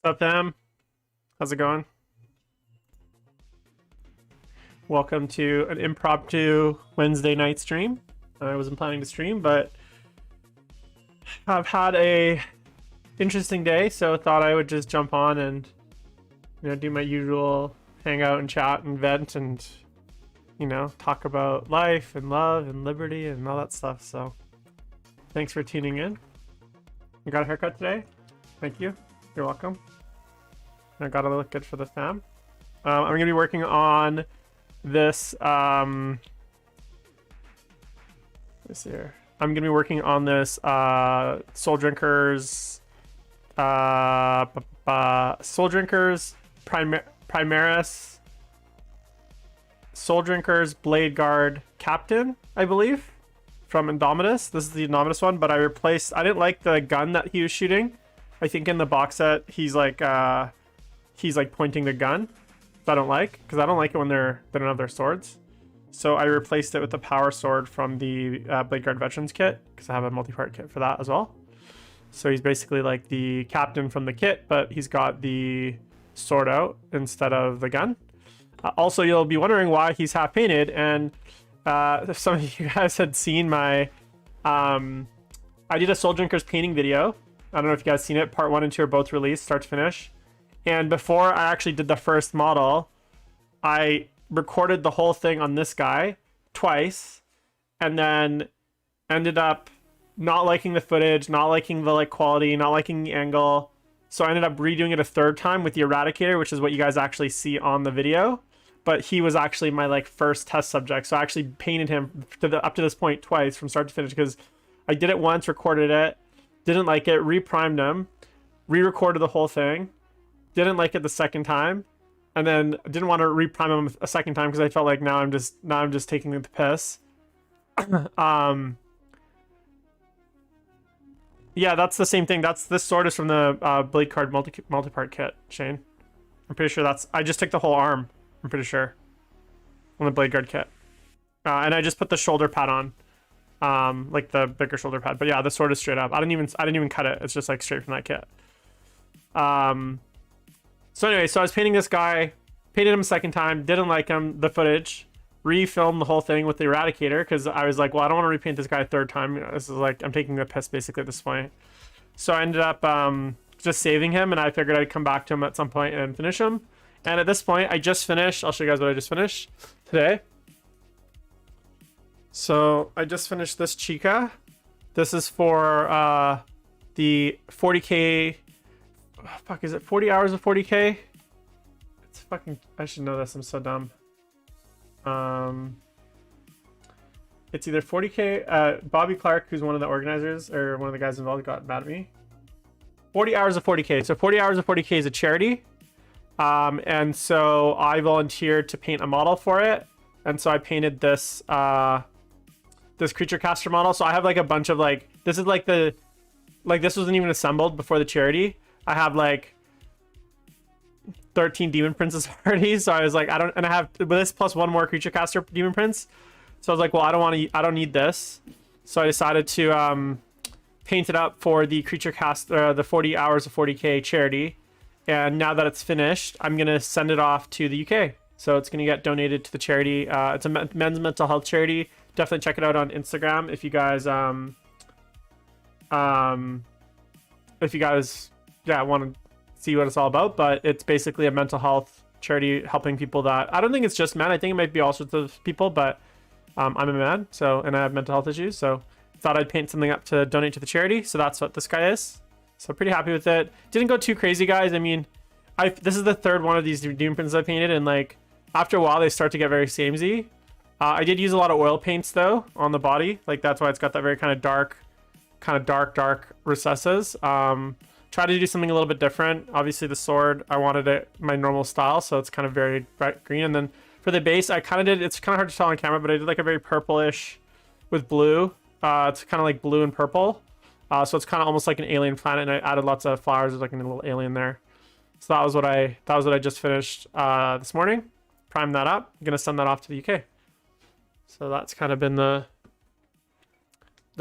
What's up, Em? How's it going? Welcome to an impromptu Wednesday night stream. I wasn't planning to stream, but I've had a interesting day, so thought I would just jump on and do my usual hangout and chat and vent and talk about life and love and liberty and all that stuff. So thanks for tuning in. You got a haircut today? Thank you. You're welcome. I gotta look good for the fam. I'm gonna be working on this. This here. I'm gonna be working on this Soul Drinkers, Soul Drinkers Primaris, Soul Drinkers Blade Guard Captain, I believe, from Indomitus. This is the Indomitus one, but I didn't like the gun that he was shooting. I think in the box set he's like pointing the gun. I don't like, because I don't like it when they don't have their swords. So I replaced it with the power sword from the Blade Guard Veterans kit, because I have a multi-part kit for that as well. So he's basically like the captain from the kit, but he's got the sword out instead of the gun. Also, you'll be wondering why he's half painted, and if some of you guys had seen my I did a Soul Drinkers painting video. I don't know if you guys seen it. Part 1 and 2 are both released, start to finish. And before I actually did the first model, I recorded the whole thing on this guy twice, and then ended up not liking the footage, not liking the quality, not liking the angle. So I ended up redoing it a third time with the Eradicator, which is what you guys actually see on the video. But he was actually my first test subject. So I actually painted him up to this point twice from start to finish, because I did it once, recorded it, didn't like it, reprimed him, re-recorded the whole thing. Didn't like it the second time, and then didn't want to reprime him a second time because I felt like now I'm just taking the piss. Yeah, that's the same thing. This sword is from the Blade Guard multi-part kit, Shane. I'm pretty sure I just took the whole arm. I'm pretty sure on the Blade Guard kit, and I just put the shoulder pad on, like the bigger shoulder pad. But yeah, the sword is straight up. I didn't even cut it. It's just like straight from that kit. So anyway, so I was painting this guy, painted him a second time, didn't like him, the footage, refilmed the whole thing with the Eradicator, because I was like, well, I don't want to repaint this guy a third time. This is like, I'm taking the piss basically at this point. So I ended up just saving him, and I figured I'd come back to him at some point and finish him. And at this point, I just finished. I'll show you guys what I just finished today. So I just finished this Chica. This is for the 40k. Oh, fuck, is it 40 hours of 40k? It's fucking, I should know this, I'm so dumb. It's either 40k, Bobby Clark, who's one of the organizers or one of the guys involved, got mad at me. 40 hours of 40k. So 40 hours of 40k is a charity, and so I volunteered to paint a model for it, and so I painted this this creature caster model. So I have a bunch of this is this wasn't even assembled before the charity. I have 13 demon princes already, so I was like, and I have this plus one more creature caster demon prince. So I was like, well, I don't need this. So I decided to paint it up for the creature caster, the 40 hours of 40k charity. And now that it's finished, I'm gonna send it off to the UK. So it's gonna get donated to the charity. It's a men's mental health charity. Definitely check it out on Instagram if you guys want to see what it's all about. But it's basically a mental health charity helping people that, I don't think it's just men, I think it might be all sorts of people, but I'm a man, so, and I have mental health issues, so thought I'd paint something up to donate to the charity. So that's what this guy is. So pretty happy with it. Didn't go too crazy, guys. I mean, this is the third one of these demon prints I painted, and after a while they start to get very samey. I did use a lot of oil paints though on the body, that's why it's got that very kind of dark recesses. Try to do something a little bit different. Obviously the sword, I wanted it my normal style, so it's kind of very bright green. And then for the base, I kind of did, it's kind of hard to tell on camera, but I did a very purplish with blue. It's kind of like blue and purple. So it's kind of almost like an alien planet, and I added lots of flowers. There's a little alien there. So that was what I just finished this morning. Prime that up. I'm gonna send that off to the UK. So that's kind of been the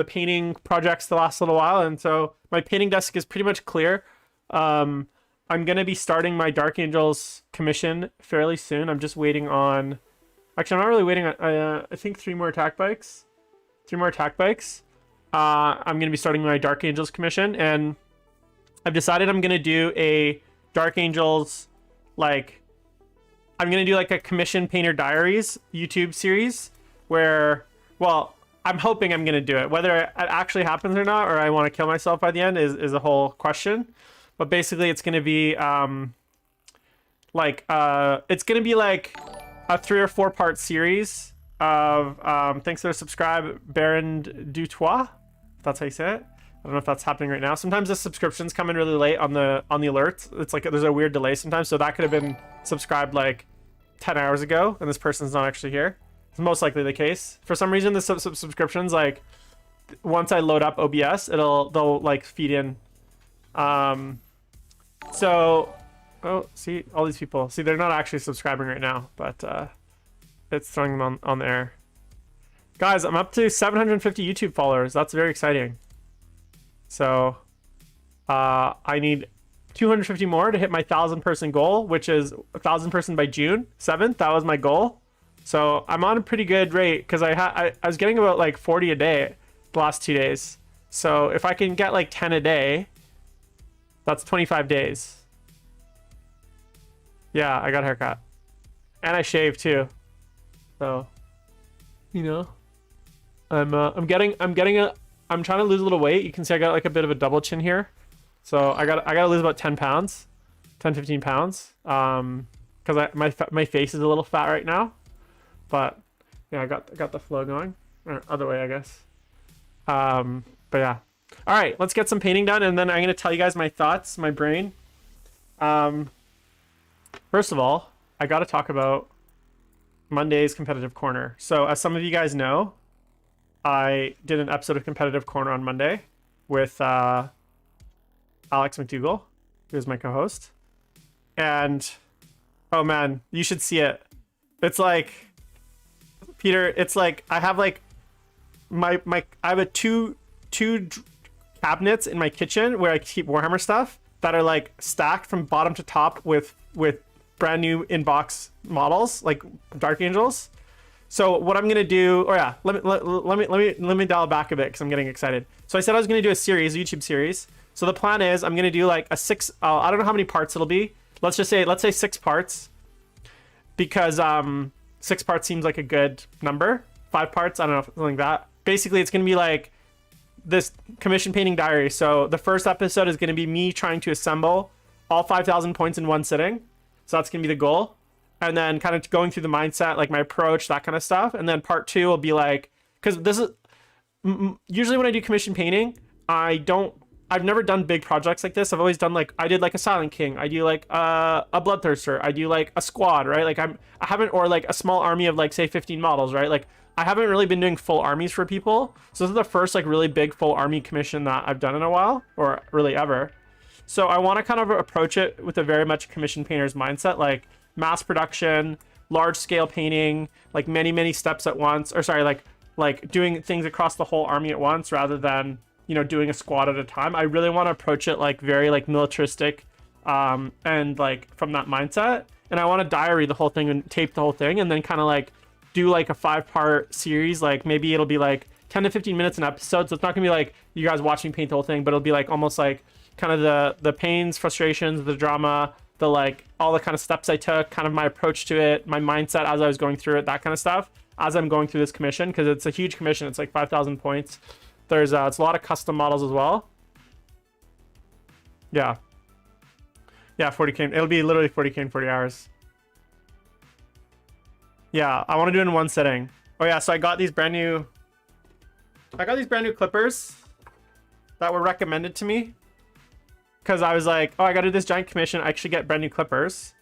painting projects the last little while, and so my painting desk is pretty much clear. I'm gonna be starting my Dark Angels commission fairly soon. I'm just waiting on. Actually, I'm not really waiting on. I think 3 more attack bikes. 3 more attack bikes. I'm gonna be starting my Dark Angels commission, and I've decided I'm gonna do a Dark Angels like. I'm gonna do like a commission painter diaries YouTube series where, well, I'm hoping I'm gonna do it. Whether it actually happens or not, or I want to kill myself by the end is a whole question. But basically, it's gonna be it's gonna be like a 3 or 4 part series of thanks for the subscribe, Baron Dutois. If that's how you say it. I don't know if that's happening right now. Sometimes the subscriptions come in really late on the alerts. It's like there's a weird delay sometimes, so that could have been subscribed like 10 hours ago, and this person's not actually here. It's most likely the case. For some reason, the subscriptions, like once I load up OBS, they'll like feed in. So, oh, see, all these people. See, they're not actually subscribing right now, but it's throwing them on the air. Guys, I'm up to 750 YouTube followers. That's very exciting. So, I need 250 more to hit my 1,000 person goal, which is 1,000 person by June 7th. That was my goal. So I'm on a pretty good rate because I was getting about like 40 a day the last 2 days. So if I can get like 10 a day, that's 25 days. Yeah, I got a haircut. And I shaved too. So, you know, I'm trying to lose a little weight. You can see I got like a bit of a double chin here. So I gotta lose about 10 pounds, 10, 15 pounds. Cause my face is a little fat right now, but yeah, I got the flow going, or other way, I guess. But yeah. All right, let's get some painting done, and then I'm gonna tell you guys my thoughts, my brain. First of all, I gotta talk about Monday's Competitive Corner. So as some of you guys know, I did an episode of Competitive Corner on Monday with Alex McDougall, who is my co-host. And oh man, you should see it. It's like, Peter, it's like I have like I have a two cabinets in my kitchen where I keep Warhammer stuff that are like stacked from bottom to top with brand new in-box models like Dark Angels. So what I'm gonna do, oh yeah, let me dial back a bit because I'm getting excited. So I said I was gonna do a YouTube series. So the plan is I'm gonna do like a 6. I don't know how many parts it'll be. Let's say 6 parts, because 6 parts seems like a good number. 5 parts, I don't know, something like that. Basically, it's gonna be like this commission painting diary. So the first episode is gonna be me trying to assemble all 5,000 points in one sitting. So that's gonna be the goal. And then kind of going through the mindset, like my approach, that kind of stuff. And then part 2 will be like, because this is usually when I do commission painting, I've never done big projects like this. I've always done like, I did like a Silent King. I do like a Bloodthirster. I do like a squad, right? Like I haven't, or like a small army of like say 15 models, right? Like I haven't really been doing full armies for people. So this is the first like really big full army commission that I've done in a while, or really ever. So I want to kind of approach it with a very much commission painter's mindset, like mass production, large scale painting, like many steps at once, or sorry, like doing things across the whole army at once rather than, you know, doing a squad at a time. I really want to approach it like very like militaristic, and like from that mindset. And I want to diary the whole thing and tape the whole thing, and then kind of like do like a 5-part series. Like maybe it'll be like 10 to 15 minutes an episode. So it's not gonna be like you guys watching paint the whole thing, but it'll be like almost like kind of the pains, frustrations, the drama, the like all the kind of steps I took, kind of my approach to it, my mindset as I was going through it, that kind of stuff as I'm going through this commission, because it's a huge commission. It's like 5,000 points. There's it's a lot of custom models as well. Yeah, 40k. It'll be literally 40k in 40 hours. Yeah, I want to do it in one sitting. Oh yeah, so I got these brand new clippers that were recommended to me, because I was like, oh, I gotta do this giant commission, I should get brand new clippers.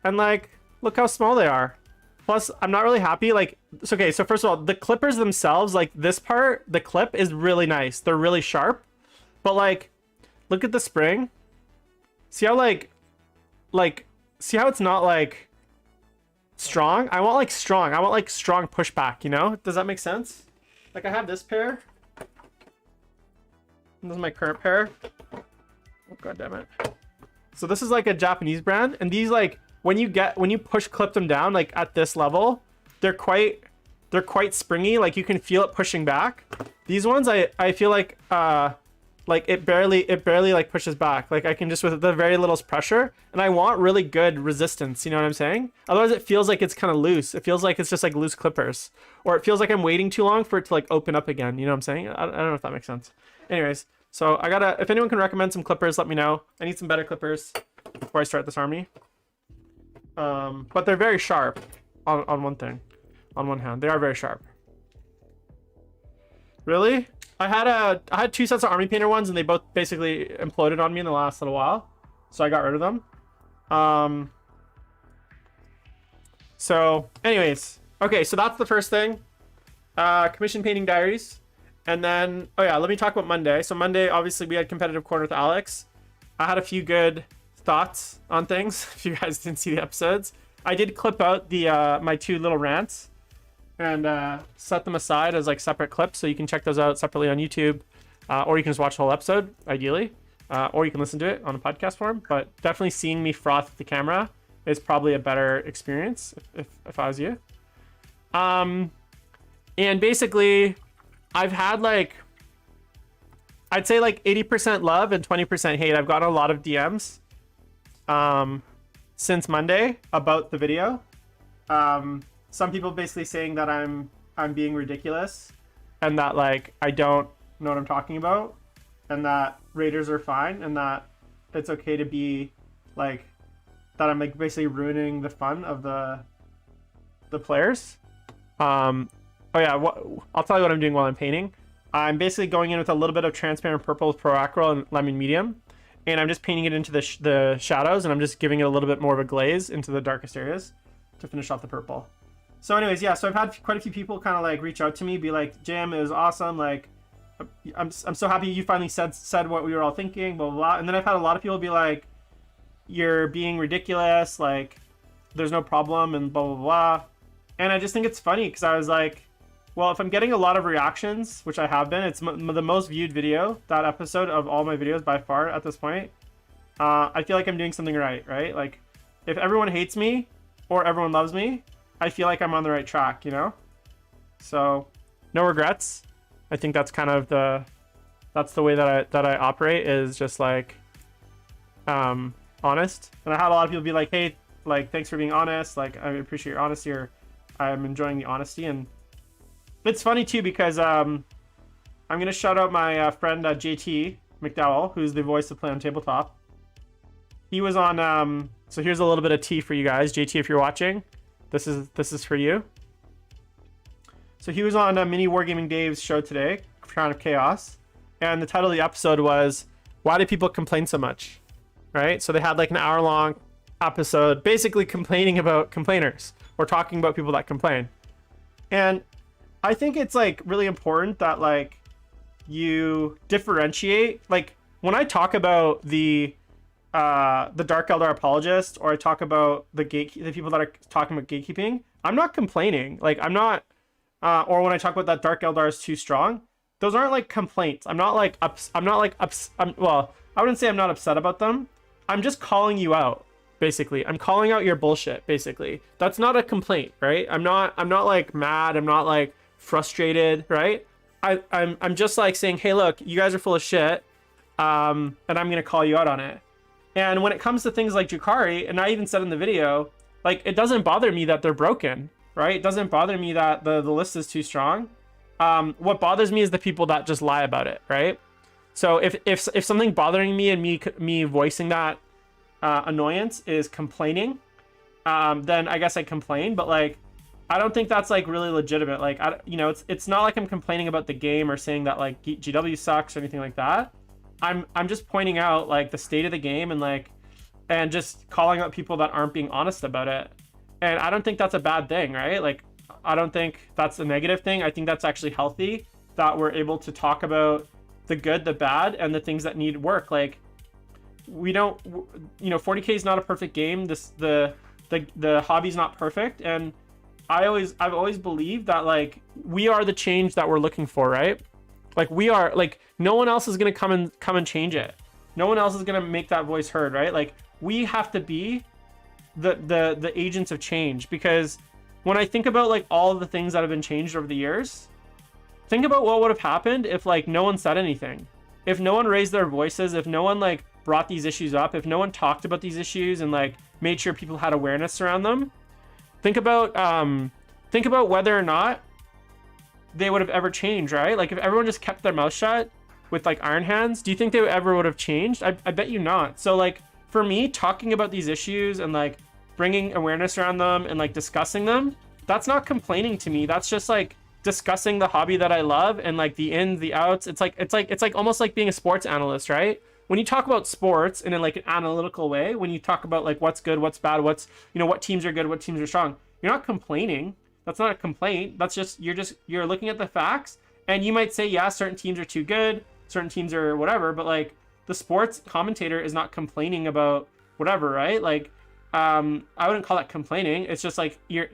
And like, look how small they are. Plus, I'm not really happy. Like, it's okay, so first of all, the clippers themselves, like this part, the clip is really nice. They're really sharp. But like, look at the spring. See how like, see how it's not like strong? I want like strong. I want like strong pushback, you know? Does that make sense? Like I have this pair. This is my current pair. Oh, God damn it. So this is like a Japanese brand, and these like when you push clip them down like at this level, they're quite springy. Like you can feel it pushing back. These ones I feel like it barely like pushes back. Like I can just with the very little pressure, and I want really good resistance. You know what I'm saying? Otherwise it feels like it's kind of loose. It feels like it's just like loose clippers, or it feels like I'm waiting too long for it to like open up again. You know what I'm saying? I don't know if that makes sense. Anyways, so if anyone can recommend some clippers, let me know. I need some better clippers before I start this army. But they're very sharp on one thing. On one hand, they are very sharp. Really? I had 2 sets of army painter ones, and they both basically imploded on me in the last little while, so I got rid of them. So anyways, okay, so that's the first thing. Commission painting diaries. And then, oh yeah, let me talk about Monday. So Monday, obviously we had competitive corner with Alex. I had a few good thoughts on things. If you guys didn't see the episodes, I did clip out the my 2 little rants and set them aside as like separate clips, so you can check those out separately on YouTube, or you can just watch the whole episode ideally, or you can listen to it on a podcast form. But definitely seeing me froth with the camera is probably a better experience if I was you. And basically I've had like, I'd say like 80% love and 20% hate. I've gotten a lot of DMs since Monday about the video. Some people basically saying that I'm being ridiculous, and that like I don't know what I'm talking about, and that raiders are fine, and that it's okay to be like that. I'm like basically ruining the fun of the players. Oh yeah, I'll tell you what I'm doing while I'm painting. I'm basically going in with a little bit of transparent purple with Pro Acryl and lemon medium, and I'm just painting it into the shadows, and I'm just giving it a little bit more of a glaze into the darkest areas to finish off the purple. So anyways, yeah, so I've had quite a few people kind of like reach out to me, be like, Jim, it was awesome, like I'm so happy you finally said what we were all thinking, blah blah blah. And then I've had a lot of people be like, you're being ridiculous, like there's no problem, and blah blah blah. And I just think it's funny because I was like, well, if I'm getting a lot of reactions, which I have been, it's the most viewed video, that episode of all my videos by far at this point. I feel like I'm doing something right? Like, if everyone hates me or everyone loves me, I feel like I'm on the right track, you know? So, no regrets. I think that's kind of that's the way that I operate, is just like, honest. And I had a lot of people be like, hey, like, thanks for being honest. Like, I appreciate your honesty, or I'm enjoying the honesty. And it's funny too, because I'm gonna shout out my friend JT McDowell, who's the voice of Play on Tabletop. He was on so here's a little bit of tea for you guys. JT, if you're watching, this is for you. So he was on Mini Wargaming Dave's show today, Crown of Chaos, and the title of the episode was, why do people complain so much? Right? So they had like an hour-long episode basically complaining about complainers, or talking about people that complain. And I think it's like really important that like you differentiate. Like when I talk about the Dark Eldar apologist, or I talk about the people that are talking about gatekeeping, I'm not complaining. Like I'm not, or when I talk about that Dark Eldar is too strong, those aren't like complaints. I'm not like well, I wouldn't say I'm not upset about them. I'm just calling you out. Basically, I'm calling out your bullshit. Basically, that's not a complaint, right? I'm not like mad. I'm not like frustrated, right? I'm just like saying, hey, look, you guys are full of shit, and I'm gonna call you out on it. And when it comes to things like Drukhari, and I even said in the video, like it doesn't bother me that they're broken, right? It doesn't bother me that the list is too strong. What bothers me is the people that just lie about it, right? So if something bothering me and me voicing that annoyance is complaining, then I guess I complain. But like, I don't think that's like really legitimate. Like, it's not like I'm complaining about the game or saying that like GW sucks or anything like that. I'm just pointing out like the state of the game, and just calling out people that aren't being honest about it. And I don't think that's a bad thing, right? Like, I don't think that's a negative thing. I think that's actually healthy, that we're able to talk about the good, the bad, and the things that need work. Like, we don't, 40K is not a perfect game. The hobby's not perfect, and I've always believed that like we are the change that we're looking for, right? Like we are, like no one else is gonna come and change it. No one else is gonna make that voice heard, right? Like, we have to be the agents of change, because when I think about like all of the things that have been changed over the years, think about what would have happened if like no one said anything, if no one raised their voices, if no one like brought these issues up, if no one talked about these issues and like made sure people had awareness around them. Think about whether or not they would have ever changed, right? Like if everyone just kept their mouth shut with like iron hands, do you think they ever would have changed? I bet you not. So like for me, talking about these issues and like bringing awareness around them and like discussing them, that's not complaining to me. That's just like discussing the hobby that I love and like the ins, the outs. It's like almost like being a sports analyst, right? When you talk about sports in like an analytical way, when you talk about like what's good, what's bad, what's, you know, what teams are good, what teams are strong, you're not complaining. That's not a complaint. That's just you're looking at the facts, and you might say, yeah, certain teams are too good, certain teams are whatever, but like the sports commentator is not complaining about whatever, right? Like I wouldn't call that complaining. It's just like you're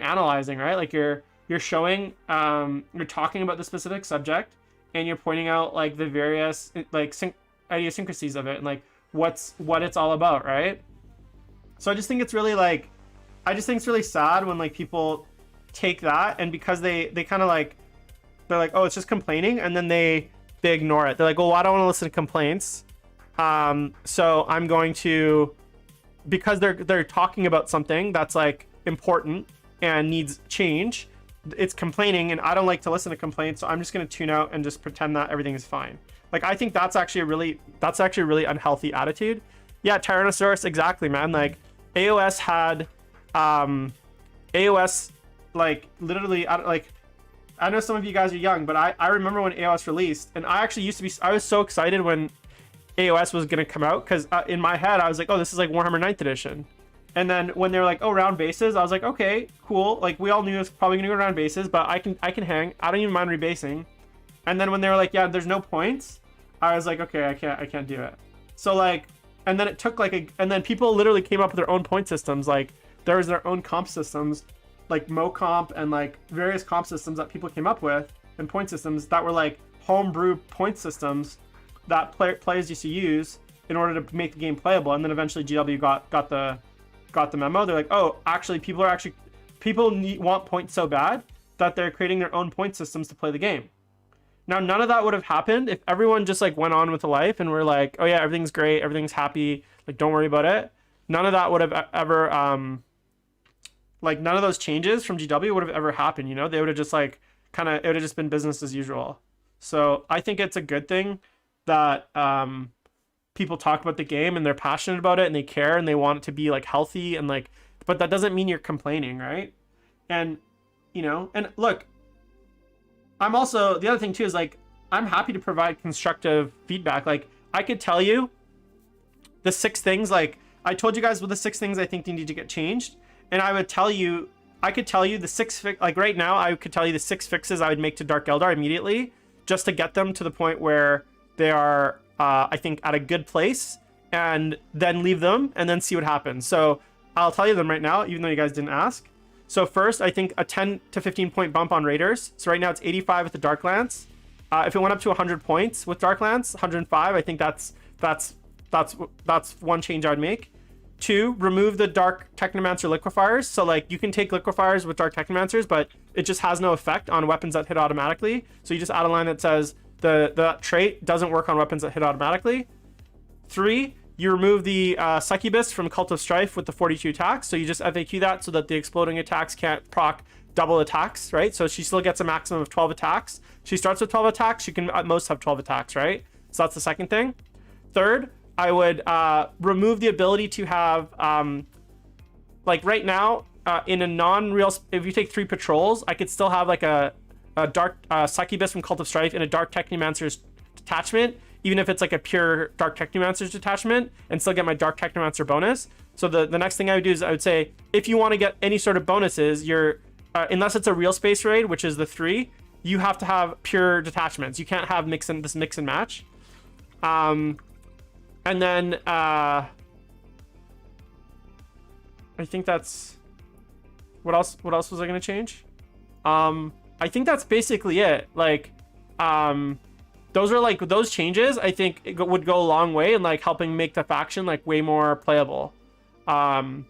analyzing, right? Like you're showing you're talking about the specific subject, and you're pointing out like the various like idiosyncrasies of it and like what it's all about, right? So I just think it's really like, I just think it's really sad when like people take that, and because they kind of like, they're like, oh, it's just complaining, and then they ignore it. They're like, well, I don't want to listen to complaints, so I'm going to, because they're talking about something that's like important and needs change, it's complaining, and I don't like to listen to complaints, so I'm just going to tune out and just pretend that everything is fine. Like I think that's actually a really unhealthy attitude. Yeah, Tyrannosaurus, exactly, man. Like AOS had AOS, like literally, I know some of you guys are young, but I remember when AOS released, and I actually I was so excited when AOS was going to come out, because in my head I was like, oh, this is like Warhammer 9th edition. And then when they were like, oh, round bases, I was like, okay, cool. Like we all knew it was probably gonna go round bases, but I can hang. I don't even mind rebasing. And then when they were like, yeah, there's no points, I was like, okay, I can't do it. So like, and then it took like and then people literally came up with their own point systems. Like there was their own comp systems, like MoComp and like various comp systems that people came up with, and point systems that were like homebrew point systems that players used to use in order to make the game playable. And then eventually GW got the memo. They're like, oh, actually people want points so bad that they're creating their own point systems to play the game. Now, none of that would have happened if everyone just like went on with the life and we're like, oh yeah, everything's great, everything's happy, like don't worry about it. None of that would have ever like none of those changes from GW would have ever happened, you know? They would have just like it would have just been business as usual. So I think it's a good thing that people talk about the game and they're passionate about it and they care and they want it to be like healthy and like, but that doesn't mean you're complaining, right? And you know, and look, I'm also, the other thing too is like, I'm happy to provide constructive feedback. Like I could tell you the 6 things, like I told you guys what the 6 things I think need to get changed. And I could tell you the 6, like right now, I could tell you the 6 fixes I would make to Dark Eldar immediately, just to get them to the point where they are, I think, at a good place, and then leave them and then see what happens. So I'll tell you them right now, even though you guys didn't ask. So first, I think a 10 to 15 point bump on Raiders. So right now it's 85 with the Dark Lance. If it went up to 100 points with Dark Lance, 105, I think that's one change I'd make. 2, remove the Dark Technomancer liquefiers. So like you can take liquefiers with Dark Technomancers, but it just has no effect on weapons that hit automatically. So you just add a line that says the trait doesn't work on weapons that hit automatically. 3, you remove the Succubus from Cult of Strife with the 42 attacks. So you just FAQ that so that the exploding attacks can't proc double attacks, right? So she still gets a maximum of 12 attacks. She starts with 12 attacks. She can at most have 12 attacks, right? So that's the second thing. Third, I would remove the ability to have, like right now, in a non-real, if you take 3 patrols, I could still have like a Dark Succubus from Cult of Strife and a Dark Technomancer's detachment, even if it's like a pure Dark Technomancer's detachment, and still get my Dark Technomancer bonus. So the next thing I would do is I would say, if you want to get any sort of bonuses, you're unless it's a real space raid, which is the 3, you have to have pure detachments. You can't have mix and match. And then I think that's what else was I gonna change? I think that's basically it. Like those are like those changes. I think would go a long way in like helping make the faction like way more playable, and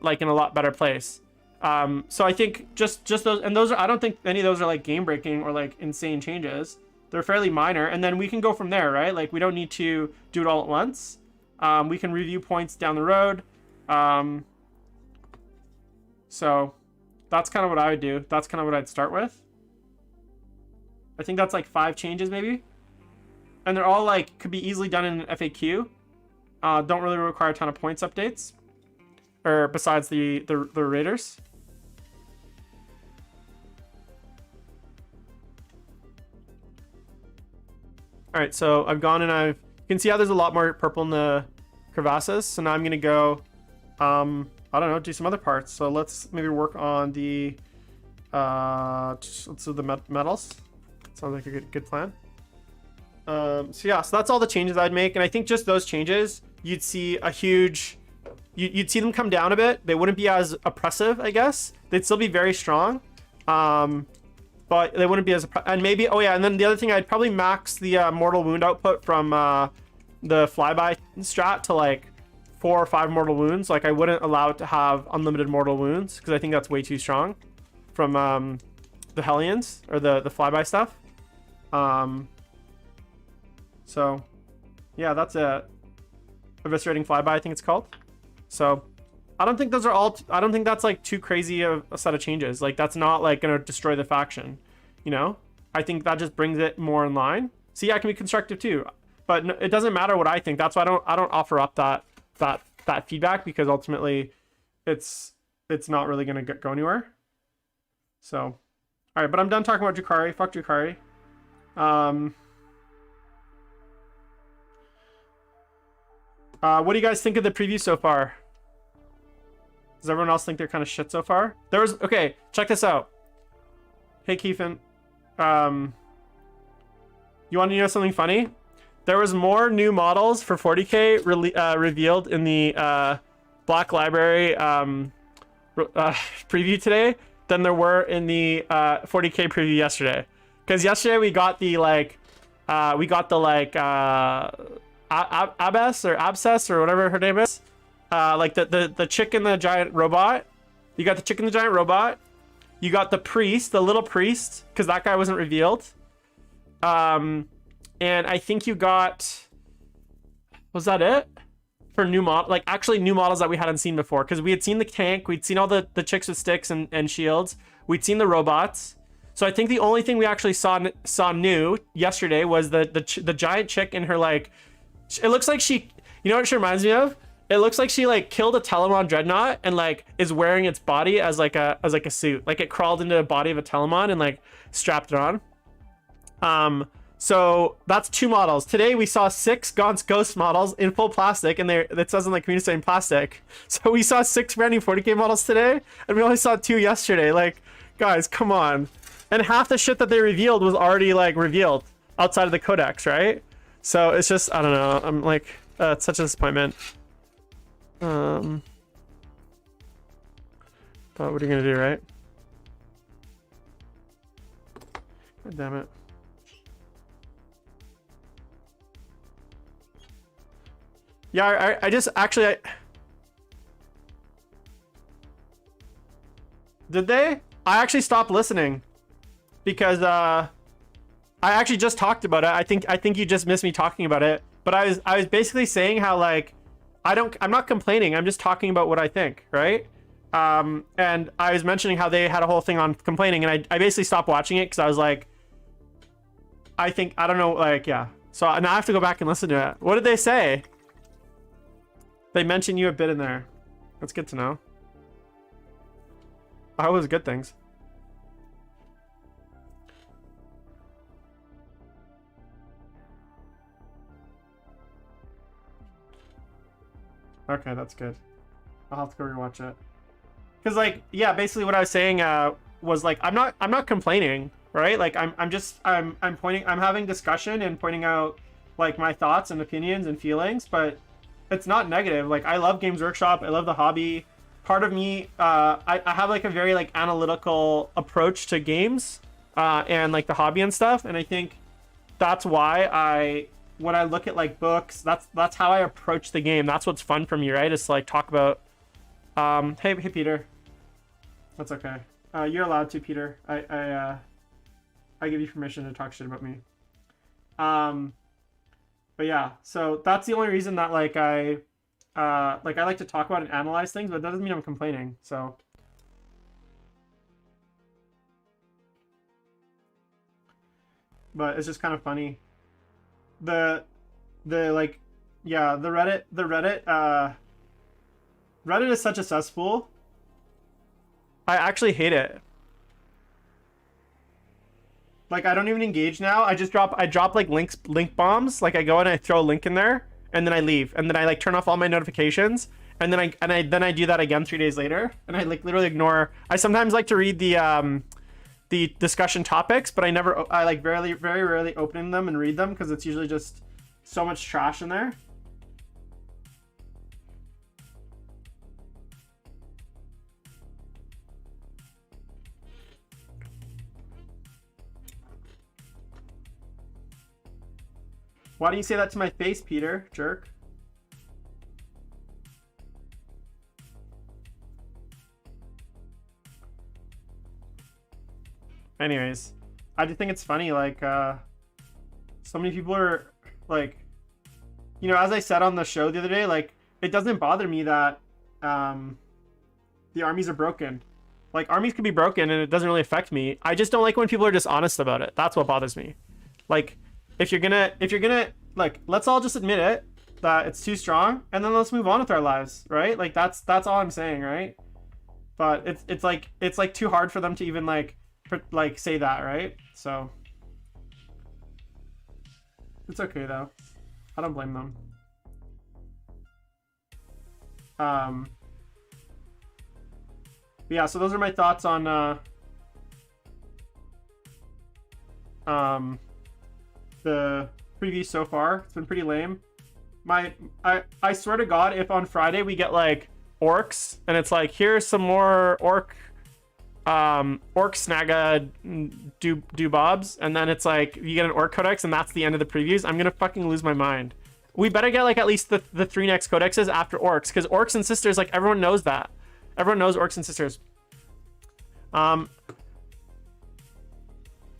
like in a lot better place. So I think just those, and those are, I don't think any of those are like game breaking or like insane changes. They're fairly minor, and then we can go from there, right? Like we don't need to do it all at once. We can review points down the road. So that's kind of what I would do. That's kind of what I'd start with. I think that's like 5 changes maybe. And they're all like, could be easily done in an FAQ. Don't really require a ton of points updates. Or besides the raiders. Alright, so I've gone and you can see how there's a lot more purple in the crevasses. So now I'm gonna go, I don't know, do some other parts. So let's maybe work on the, let's do the metals. Sounds like a good plan. So yeah, so that's all the changes I'd make. And I think just those changes, you'd see a huge, you'd see them come down a bit. They wouldn't be as oppressive, I guess. They'd still be very strong. But they wouldn't be as, and maybe, oh yeah, and then the other thing, I'd probably max the mortal wound output from the flyby strat to like 4 or 5 mortal wounds. Like I wouldn't allow it to have unlimited mortal wounds because I think that's way too strong from the Hellions or the flyby stuff. So yeah, that's it. Eviscerating flyby, I think it's called. So I don't think those are all, I don't think that's like too crazy of a set of changes. Like that's not like gonna destroy the faction, you know? I think that just brings it more in line. See, I can be constructive too, but no, it doesn't matter what I think. That's why I don't offer up that feedback, because ultimately it's not really gonna go anywhere. So, all right, but I'm done talking about Drukhari. Fuck Drukhari. What do you guys think of the preview so far? Does everyone else think they're kind of shit so far? Okay, check this out. Hey, Keithan. You want to know something funny? There was more new models for 40K revealed in the Black Library preview today than there were in the 40K preview yesterday. Because yesterday we got the Abbess or Abscess or whatever her name is. Like the chick in the giant robot. You got the chick in the giant robot. You got the priest, the little priest, because that guy wasn't revealed. And I think you got, was that it? For new model, like actually new models that we hadn't seen before. Because we had seen the tank, we'd seen all the chicks with sticks and shields. We'd seen the robots. So I think the only thing we actually saw new yesterday was the giant chick in her like, it looks like she, you know what she reminds me of? It looks like she like killed a Telemon dreadnought and like is wearing its body as like a suit. Like it crawled into the body of a Telemon and like strapped it on. So that's 2 models. Today we saw 6 Gaunt's Ghost models in full plastic, and it says in the community in plastic. So we saw 6 brand new 40K models today, and we only saw 2 yesterday. Like, guys, come on. And half the shit that they revealed was already like revealed outside of the codex, right? So it's just, I don't know. I'm like, it's such a disappointment. But what are you gonna do, right? God damn it. Yeah, I just actually did they? I actually stopped listening because I actually just talked about it. I think you just missed me talking about it. But I was basically saying how like I'm not complaining. I'm just talking about what I think, right? And I was mentioning how they had a whole thing on complaining, and I basically stopped watching it because I was like, I don't know, like, yeah. So now I have to go back and listen to it. What did they say? They mentioned you a bit in there. That's good to know. I hope it was good things. Okay, that's good. I'll have to go rewatch it. Cause like, yeah, basically what I was saying was like, I'm not complaining, right? Like I'm having discussion and pointing out like my thoughts and opinions and feelings, but it's not negative. Like I love Games Workshop. I love the hobby. Part of me, I have like a very like analytical approach to games and like the hobby and stuff. And I think that's why when I look at like books, that's how I approach the game. That's what's fun for me, right? Is to like talk about hey Peter. That's okay. You're allowed to, Peter. I give you permission to talk shit about me. But yeah, so that's the only reason that like I like to talk about and analyze things, but that doesn't mean I'm complaining. So but it's just kind of funny. The like, yeah, the Reddit Reddit is such a cesspool. I actually hate it. Like, I don't even engage now. I drop like link bombs. Like, I go and I throw a link in there, and then I leave, and then I like turn off all my notifications, and then I do that again 3 days later, and I like literally ignore. I sometimes like to read the discussion topics, but I like very rarely open them and read them because it's usually just so much trash in there. Why do you say that to my face, Peter? Jerk. Anyways, I just think it's funny, like, so many people are, like, you know, as I said on the show the other day, like, it doesn't bother me that, the armies are broken. Like, armies can be broken and it doesn't really affect me. I just don't like when people are just honest about it. That's what bothers me. Like, if you're gonna, like, let's all just admit it, that it's too strong, and then let's move on with our lives, right? Like, that's all I'm saying, right? But it's like too hard for them to even, like say that, right? So it's okay though. I don't blame them. Yeah, so those are my thoughts on the preview so far. It's been pretty lame. I swear to God, if on Friday we get like orcs and it's like, here's some more orc snaga do bobs, and then it's like you get an orc codex and that's the end of the previews, I'm gonna fucking lose my mind. We better get like at least the 3 next codexes after orcs, because orcs and sisters, like, everyone knows that. Everyone knows orcs and sisters.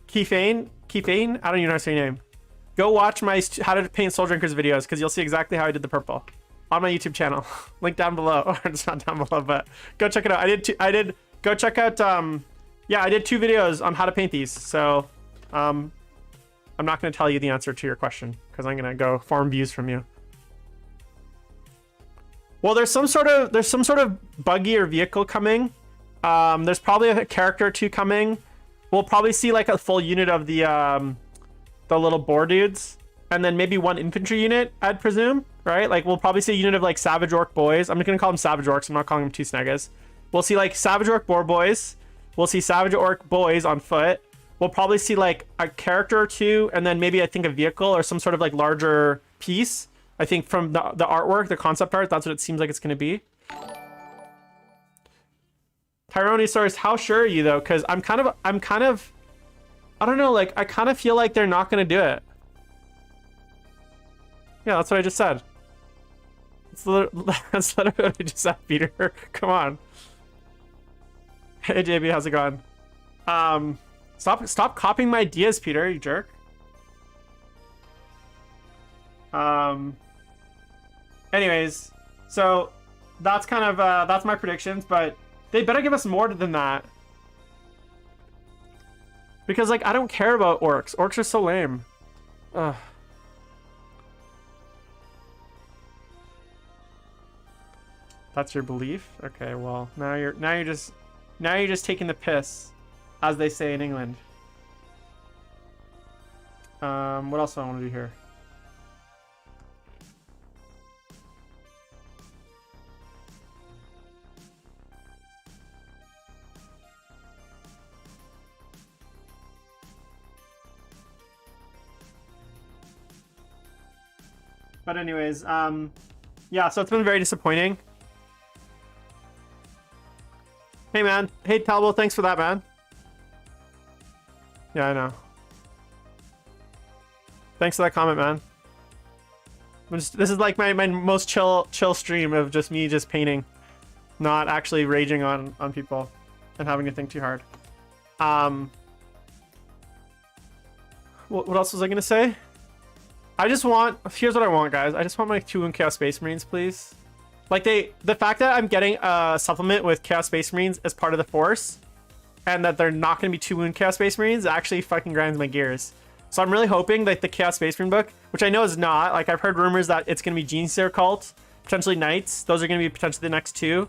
Keyfane, I don't even know how to say your name. Go watch my how to paint Soul Drinkers videos, because you'll see exactly how I did the purple on my YouTube channel. Link down below. Or it's not down below, but go check it out. Go check out, yeah, I did 2 videos on how to paint these. So, I'm not going to tell you the answer to your question, because I'm going to go farm views from you. Well, there's some sort of buggy or vehicle coming. There's probably a character or 2 coming. We'll probably see like a full unit of the little boar dudes, and then maybe 1 infantry unit, I'd presume, right? Like, we'll probably see a unit of like Savage Orc boys. I'm going to call them Savage Orcs. I'm not calling them 2 Snegas. We'll see like Savage Orc boar boys. We'll see Savage Orc boys on foot. We'll probably see like a character or 2, and then maybe I think a vehicle or some sort of like larger piece. I think from the artwork, the concept art, that's what it seems like it's going to be. Tyrannosaurus, how sure are you though? Because I'm kind of, I don't know, like, I kind of feel like they're not going to do it. Yeah, that's what I just said. That's literally what I just said, Peter. Come on. Hey, JB, how's it going? Stop copying my ideas, Peter, you jerk. Anyways, so that's kind of, that's my predictions, but they better give us more than that. Because, like, I don't care about orcs. Orcs are so lame. Ugh. That's your belief? Okay, well, now you're just taking the piss, as they say in England. What else do I want to do here? But anyways, yeah, so it's been very disappointing. Hey, man. Hey, Talbot, thanks for that, man. Yeah, I know. Thanks for that comment, man. This is like my most chill stream of just me just painting, not actually raging on people and having to think too hard. What else was I gonna say? I just want, here's what I want, guys. I just want my 2 Chaos Space Marines, please. Like the fact that I'm getting a supplement with Chaos Space Marines as part of the force, and that they're not gonna be 2 Chaos Space Marines actually fucking grinds my gears. So I'm really hoping that the Chaos Space Marine book, which I know is not, like I've heard rumors that it's gonna be Genestealer Cult, potentially Knights. Those are gonna be potentially the next 2.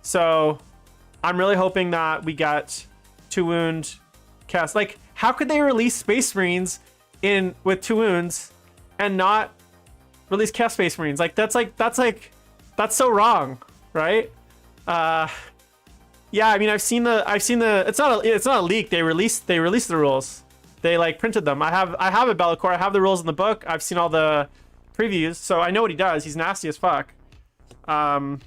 So I'm really hoping that we get 2 wound Chaos. Like, how could they release Space Marines with 2 wounds and not release Chaos Space Marines? Like that's so wrong, right? Yeah, I mean, I've seen the it's not a leak. They released the rules. They like printed them. I have a Be'lakor. I have the rules in the book. I've seen all the previews, so I know what he does. He's nasty as fuck. But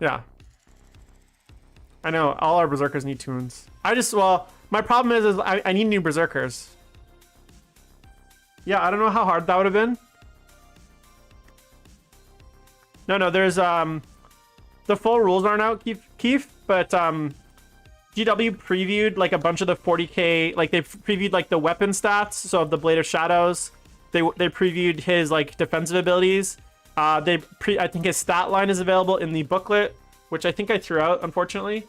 yeah, I know all our berserkers need tunes. Well, my problem is I need new berserkers. Yeah, I don't know how hard that would have been. No, there's the full rules aren't out, Keith, but GW previewed like a bunch of the 40k, like they previewed like the weapon stats, so of the Blade of Shadows. They previewed his like defensive abilities. I think his stat line is available in the booklet, which I think I threw out, unfortunately.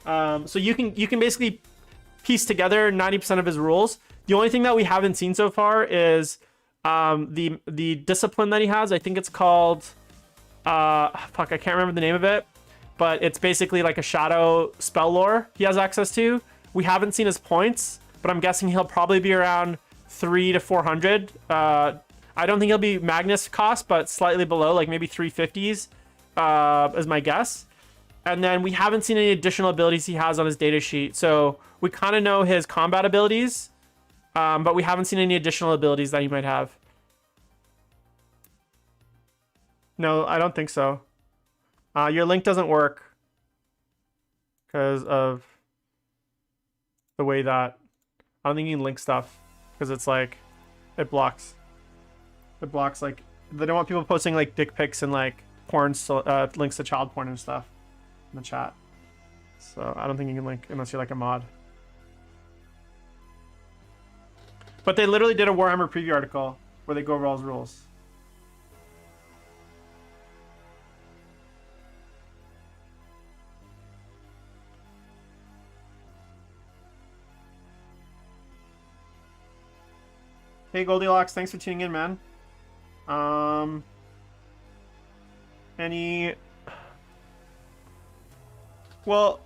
So you can basically piece together 90% of his rules. The only thing that we haven't seen so far is the discipline that he has. I think it's called fuck, I can't remember the name of it, but it's basically like a shadow spell lore he has access to. We haven't seen his points, but I'm guessing he'll probably be around 300 to 400. I don't think he'll be Magnus cost, but slightly below, like maybe 350s is my guess. And then we haven't seen any additional abilities he has on his data sheet. So we kind of know his combat abilities, but we haven't seen any additional abilities that he might have. No, I don't think so. Your link doesn't work because of the way that I don't think you can link stuff because it's like it blocks. It blocks, like they don't want people posting like dick pics and like porn, links to child porn and stuff in the chat. So I don't think you can link unless you're like a mod. But they literally did a Warhammer preview article where they go over all his rules. Hey Goldilocks, thanks for tuning in, man. Well,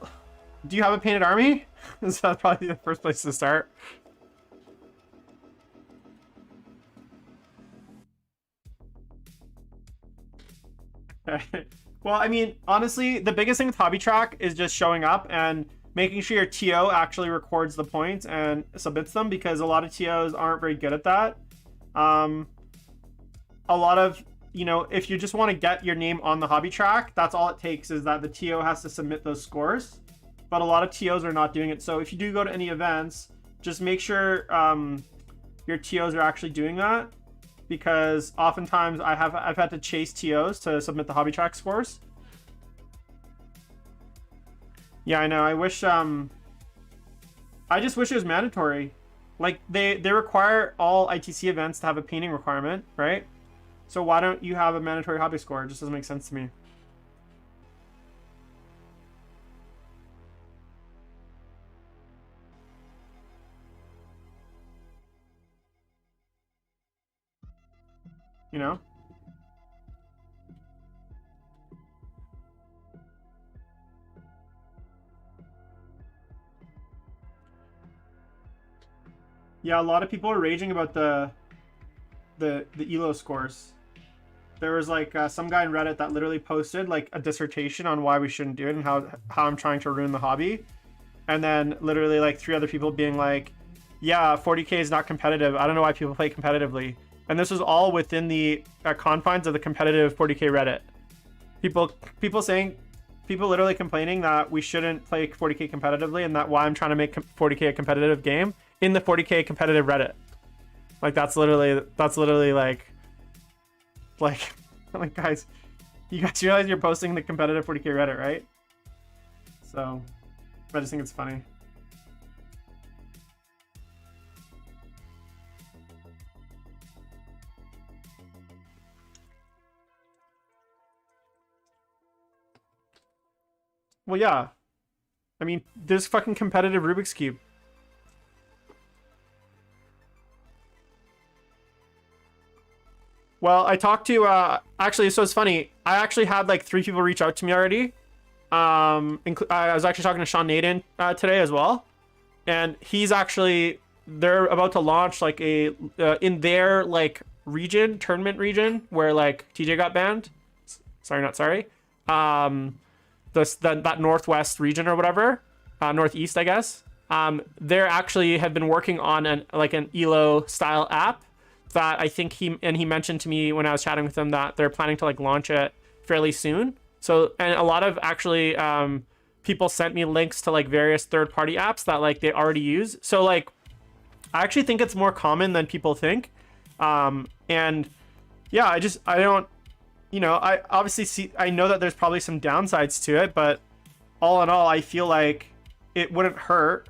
do you have a painted army? That's probably the first place to start. Well, I mean, honestly, the biggest thing with Hobby Track is just showing up and making sure your TO actually records the points and submits them, because a lot of TOs aren't very good at that. A lot of, you know, if you just want to get your name on the Hobby Track, that's all it takes, is that the TO has to submit those scores. But a lot of TOs are not doing it. So if you do go to any events, just make sure your TOs are actually doing that, because oftentimes I've had to chase TOs to submit the Hobby Track scores. Yeah, I know. I wish I just wish it was mandatory. Like they require all ITC events to have a painting requirement, right? So why don't you have a mandatory hobby score? It just doesn't make sense to me. You know? Yeah, a lot of people are raging about the ELO scores. There was like some guy in Reddit that literally posted like a dissertation on why we shouldn't do it and how I'm trying to ruin the hobby. And then literally like 3 other people being like, yeah, 40k is not competitive. I don't know why people play competitively. And this was all within the confines of the competitive 40k Reddit. People saying people literally complaining that we shouldn't play 40k competitively, and that why I'm trying to make 40k a competitive game in the 40k competitive Reddit. Like that's literally like guys, you guys realize you're posting the competitive 40k Reddit, right? So I just think it's funny. Well, yeah. I mean, there's fucking competitive Rubik's Cube. Well, I talked to, actually, so it's funny. I actually had like 3 people reach out to me already. I was actually talking to Sean Naden today as well. And he's actually, they're about to launch like a, in their like region, tournament region, where like TJ got banned. Sorry, not sorry. That northwest region or whatever, northeast, I guess. They're actually have been working on an ELO style app that I think he mentioned to me when I was chatting with him that they're planning to like launch it fairly soon. So, and a lot of actually people sent me links to like various third-party apps that like they already use. So like, I actually think it's more common than people think. And yeah, I don't, you know, I obviously see, I know that there's probably some downsides to it, but all in all, I feel like it wouldn't hurt.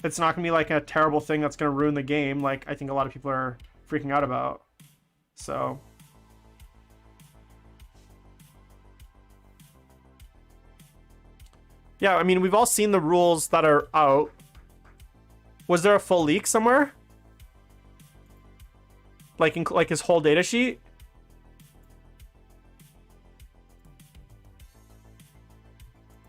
It's not gonna be like a terrible thing that's gonna ruin the game, like I think a lot of people are freaking out about. So yeah, I mean, we've all seen the rules that are out. Was there a full leak somewhere? Like in like his whole data sheet?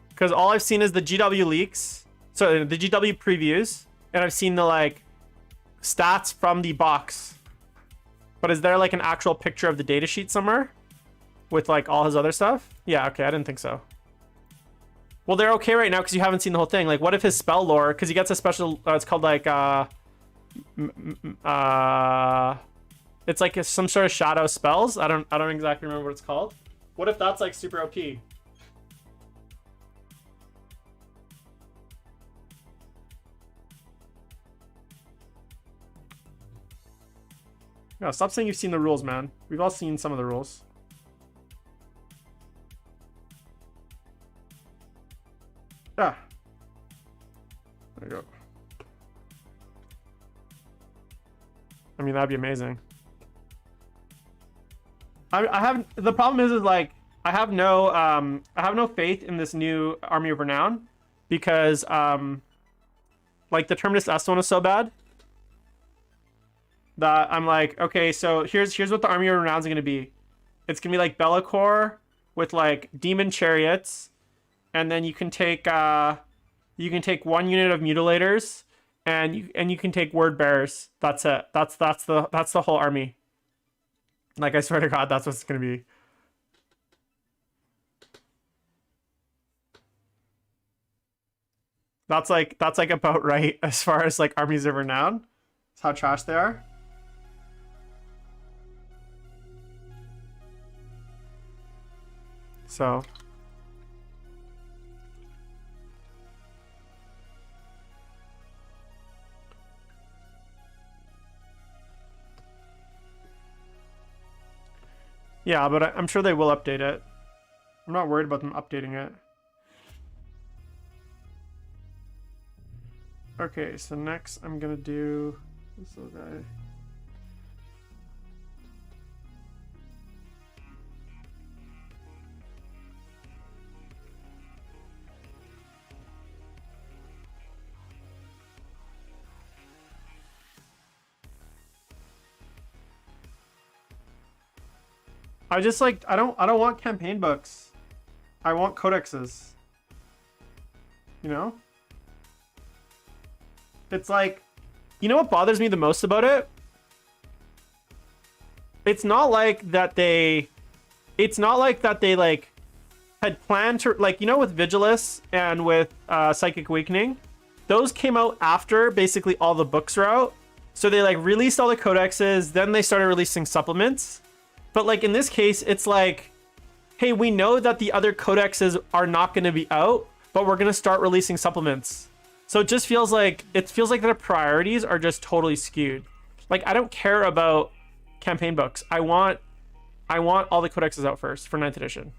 Because all I've seen is the GW leaks, so the GW previews, and I've seen the like stats from the box. But is there like an actual picture of the datasheet somewhere with like all his other stuff? Yeah, okay, I didn't think so. Well, they're okay right now because you haven't seen the whole thing. Like, what if his spell lore? Because he gets a special. It's called like it's like some sort of shadow spells. I don't exactly remember what it's called. What if that's like super OP? No, stop saying you've seen the rules, man. We've all seen some of the rules. Yeah. There you go. I mean, that'd be amazing. I have, the problem is like I have no faith in this new Army of Renown because like the Terminus S one is so bad that I'm like, okay, so here's what the Army of Renown is going to be. It's going to be like Be'lakor with like demon chariots, and then you can take 1 unit of mutilators, and you can take word bearers. That's it. That's the whole army. Like, I swear to God, that's what it's going to be. That's like about right as far as like armies of renown. That's how trash they are. So yeah, but I'm sure they will update it. I'm not worried about them updating it. Okay, so next I'm gonna do this little guy. I just like I don't want campaign books. I want codexes. You know? It's like, you know what bothers me the most about it? It's not like that they like had planned to, like, you know, with Vigilus and with Psychic Awakening, those came out after basically all the books are out. So they like released all the codexes, then they started releasing supplements. But like in this case, it's like, hey, we know that the other codexes are not going to be out, but we're going to start releasing supplements. So it just feels like their priorities are just totally skewed. Like, I don't care about campaign books. I want all the codexes out first for 9th edition.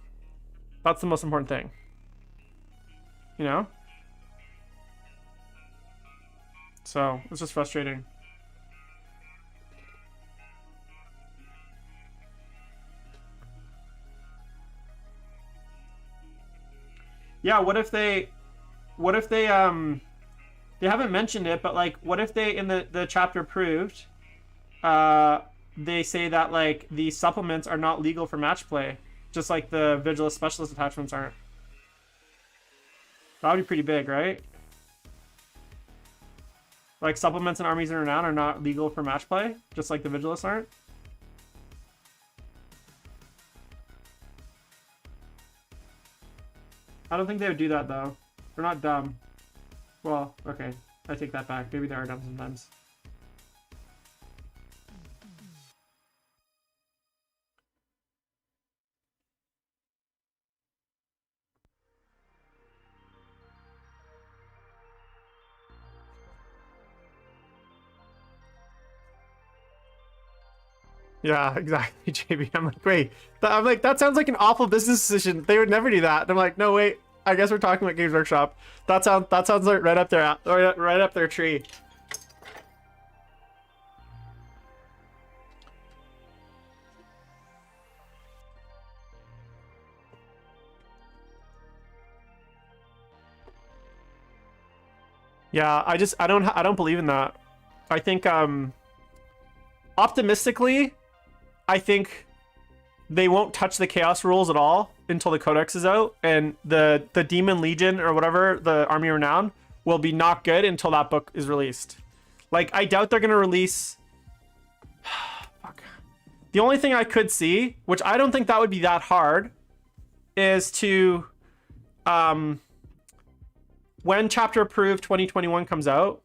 That's the most important thing. You know? So it's just frustrating. Yeah, what if they haven't mentioned it, but like, what if they, in the chapter approved, they say that like the supplements are not legal for match play, just like the Vigilus specialist attachments aren't. That would be pretty big, right? Like, supplements and armies in renown are not legal for match play, just like the Vigilus aren't. I don't think they would do that, though. They're not dumb. Well, okay. I take that back. Maybe they are dumb sometimes. Yeah, exactly, JB. I'm like, wait. I'm like, that sounds like an awful business decision. They would never do that. And I'm like, no, wait. I guess we're talking about Games Workshop. That sounds like right up there, right up their tree. Yeah, I don't believe in that. I think optimistically, I think they won't touch the chaos rules at all until the codex is out, and the Demon Legion or whatever, the Army of Renown, will be not good until that book is released. Like, I doubt they're gonna release. Fuck. The only thing I could see, which I don't think that would be that hard, is to when chapter approved 2021 comes out,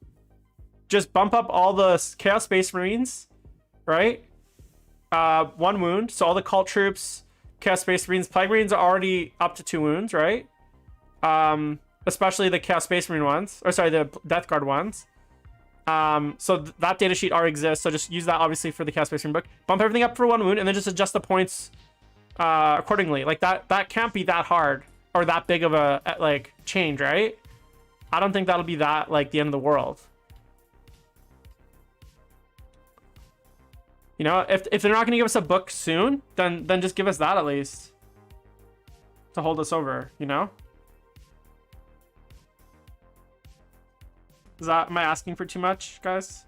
just bump up all the Chaos Space Marines, right? 1 wound. So all the cult troops, Chaos Space Marines, Plague Marines are already up to 2 wounds, right? Especially the Chaos Space Marine ones, or sorry, the Death Guard ones. So that data sheet already exists. So just use that obviously for the Chaos Space Marine book. Bump everything up for 1 wound, and then just adjust the points accordingly. Like that can't be that hard or that big of a like change, right? I don't think that'll be that like the end of the world. You know, if they're not going to give us a book soon, then just give us that at least to hold us over, you know? Am I asking for too much, guys?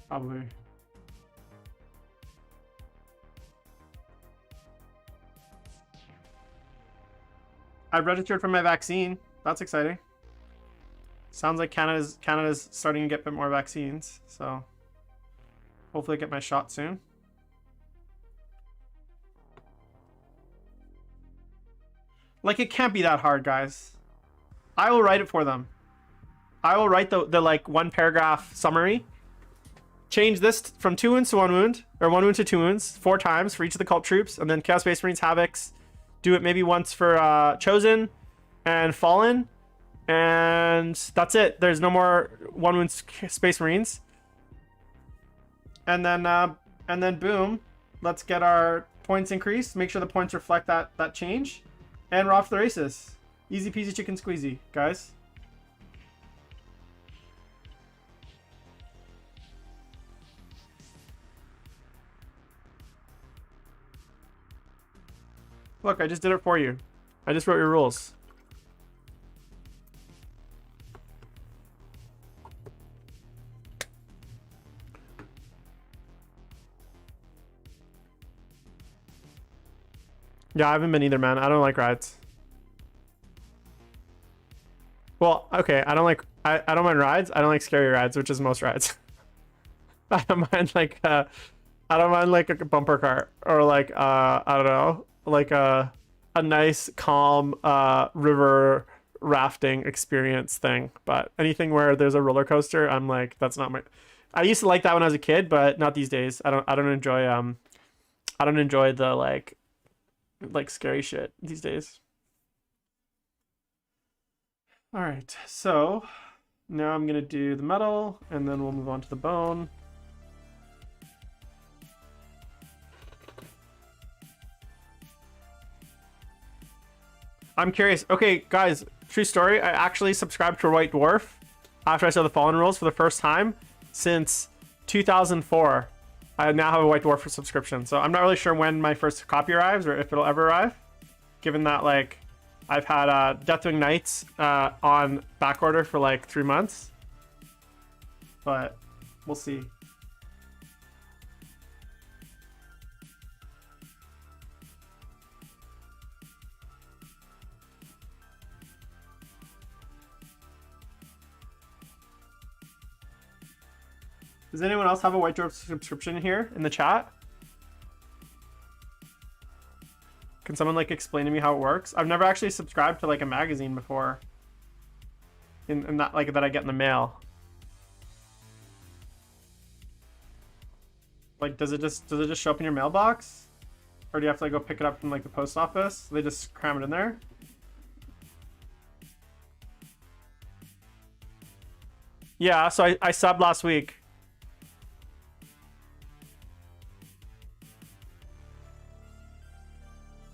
Probably. I registered for my vaccine. That's exciting. Sounds like Canada's starting to get a bit more vaccines, so hopefully I get my shot soon. Like, it can't be that hard, guys. I will write it for them. I will write the like 1 paragraph summary. Change this from 2 wounds to 1 wound, or 1 wound to 2 wounds 4 times for each of the cult troops, and then Chaos Space Marines, Havocs. Do it maybe once for Chosen and Fallen, and that's it. There's no more 1 wound Space Marines. And then boom, let's get our points increased. Make sure the points reflect that change, and we're off to the races. Easy peasy chicken squeezy, guys. Look, I just did it for you. I just wrote your rules. Yeah, I haven't been either, man. I don't like rides. Well, okay, I don't mind rides. I don't like scary rides, which is most rides. I don't mind like a bumper car, or like I don't know, like a nice calm river rafting experience thing. But anything where there's a roller coaster, I'm like, that's not my. I used to like that when I was a kid, but not these days. I don't enjoy I don't enjoy the like scary shit these days. All right, so now I'm gonna do the metal, and then we'll move on to the bone. I'm curious. Okay, guys, true story. I actually subscribed to White Dwarf after I saw the Fallen Rules for the first time since 2004. I now have a White Dwarf subscription, so I'm not really sure when my first copy arrives or if it'll ever arrive, given that like I've had Deathwing Knights on back order for like 3 months, but we'll see. Does anyone else have a White Dwarf subscription here in the chat? Can someone like explain to me how it works? I've never actually subscribed to like a magazine before. In that like that I get in the mail. Like does it just show up in your mailbox? Or do you have to like go pick it up from like the post office? They just cram it in there? Yeah, so I subbed last week.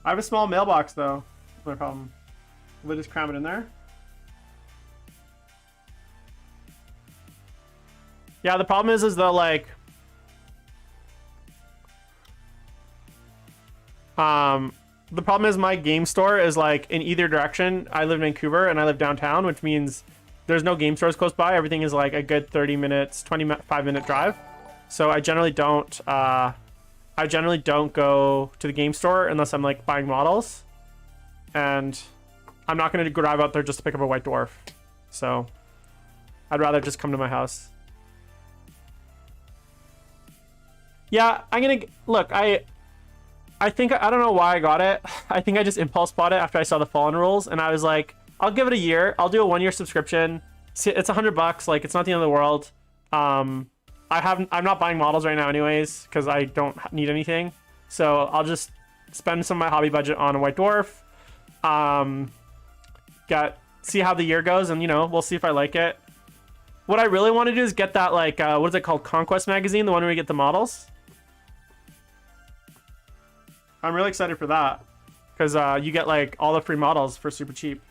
I have a small mailbox though. No problem. Will they just cram it in there? Yeah, the problem is though like the problem is my game store is like in either direction. I live in Vancouver and I live downtown, which means there's no game stores close by. Everything is like a good 30 minutes, 25-minute drive. So I generally don't go to the game store unless I'm like buying models, and I'm not going to drive out there just to pick up a White Dwarf. So I'd rather just come to my house. Yeah, I'm going to look. I think I don't know why I got it. I think I just impulse bought it after I saw the Fallen Rules, and I was like, I'll give it a year. I'll do a 1-year subscription. It's $100. Like it's not the end of the world. I'm not buying models right now anyways because I don't need anything. So I'll just spend some of my hobby budget on a White Dwarf. See how the year goes, and you know, we'll see if I like it. What I really want to do is get that like what is it called? Conquest magazine, the one where we get the models. I'm really excited for that because you get like all the free models for super cheap.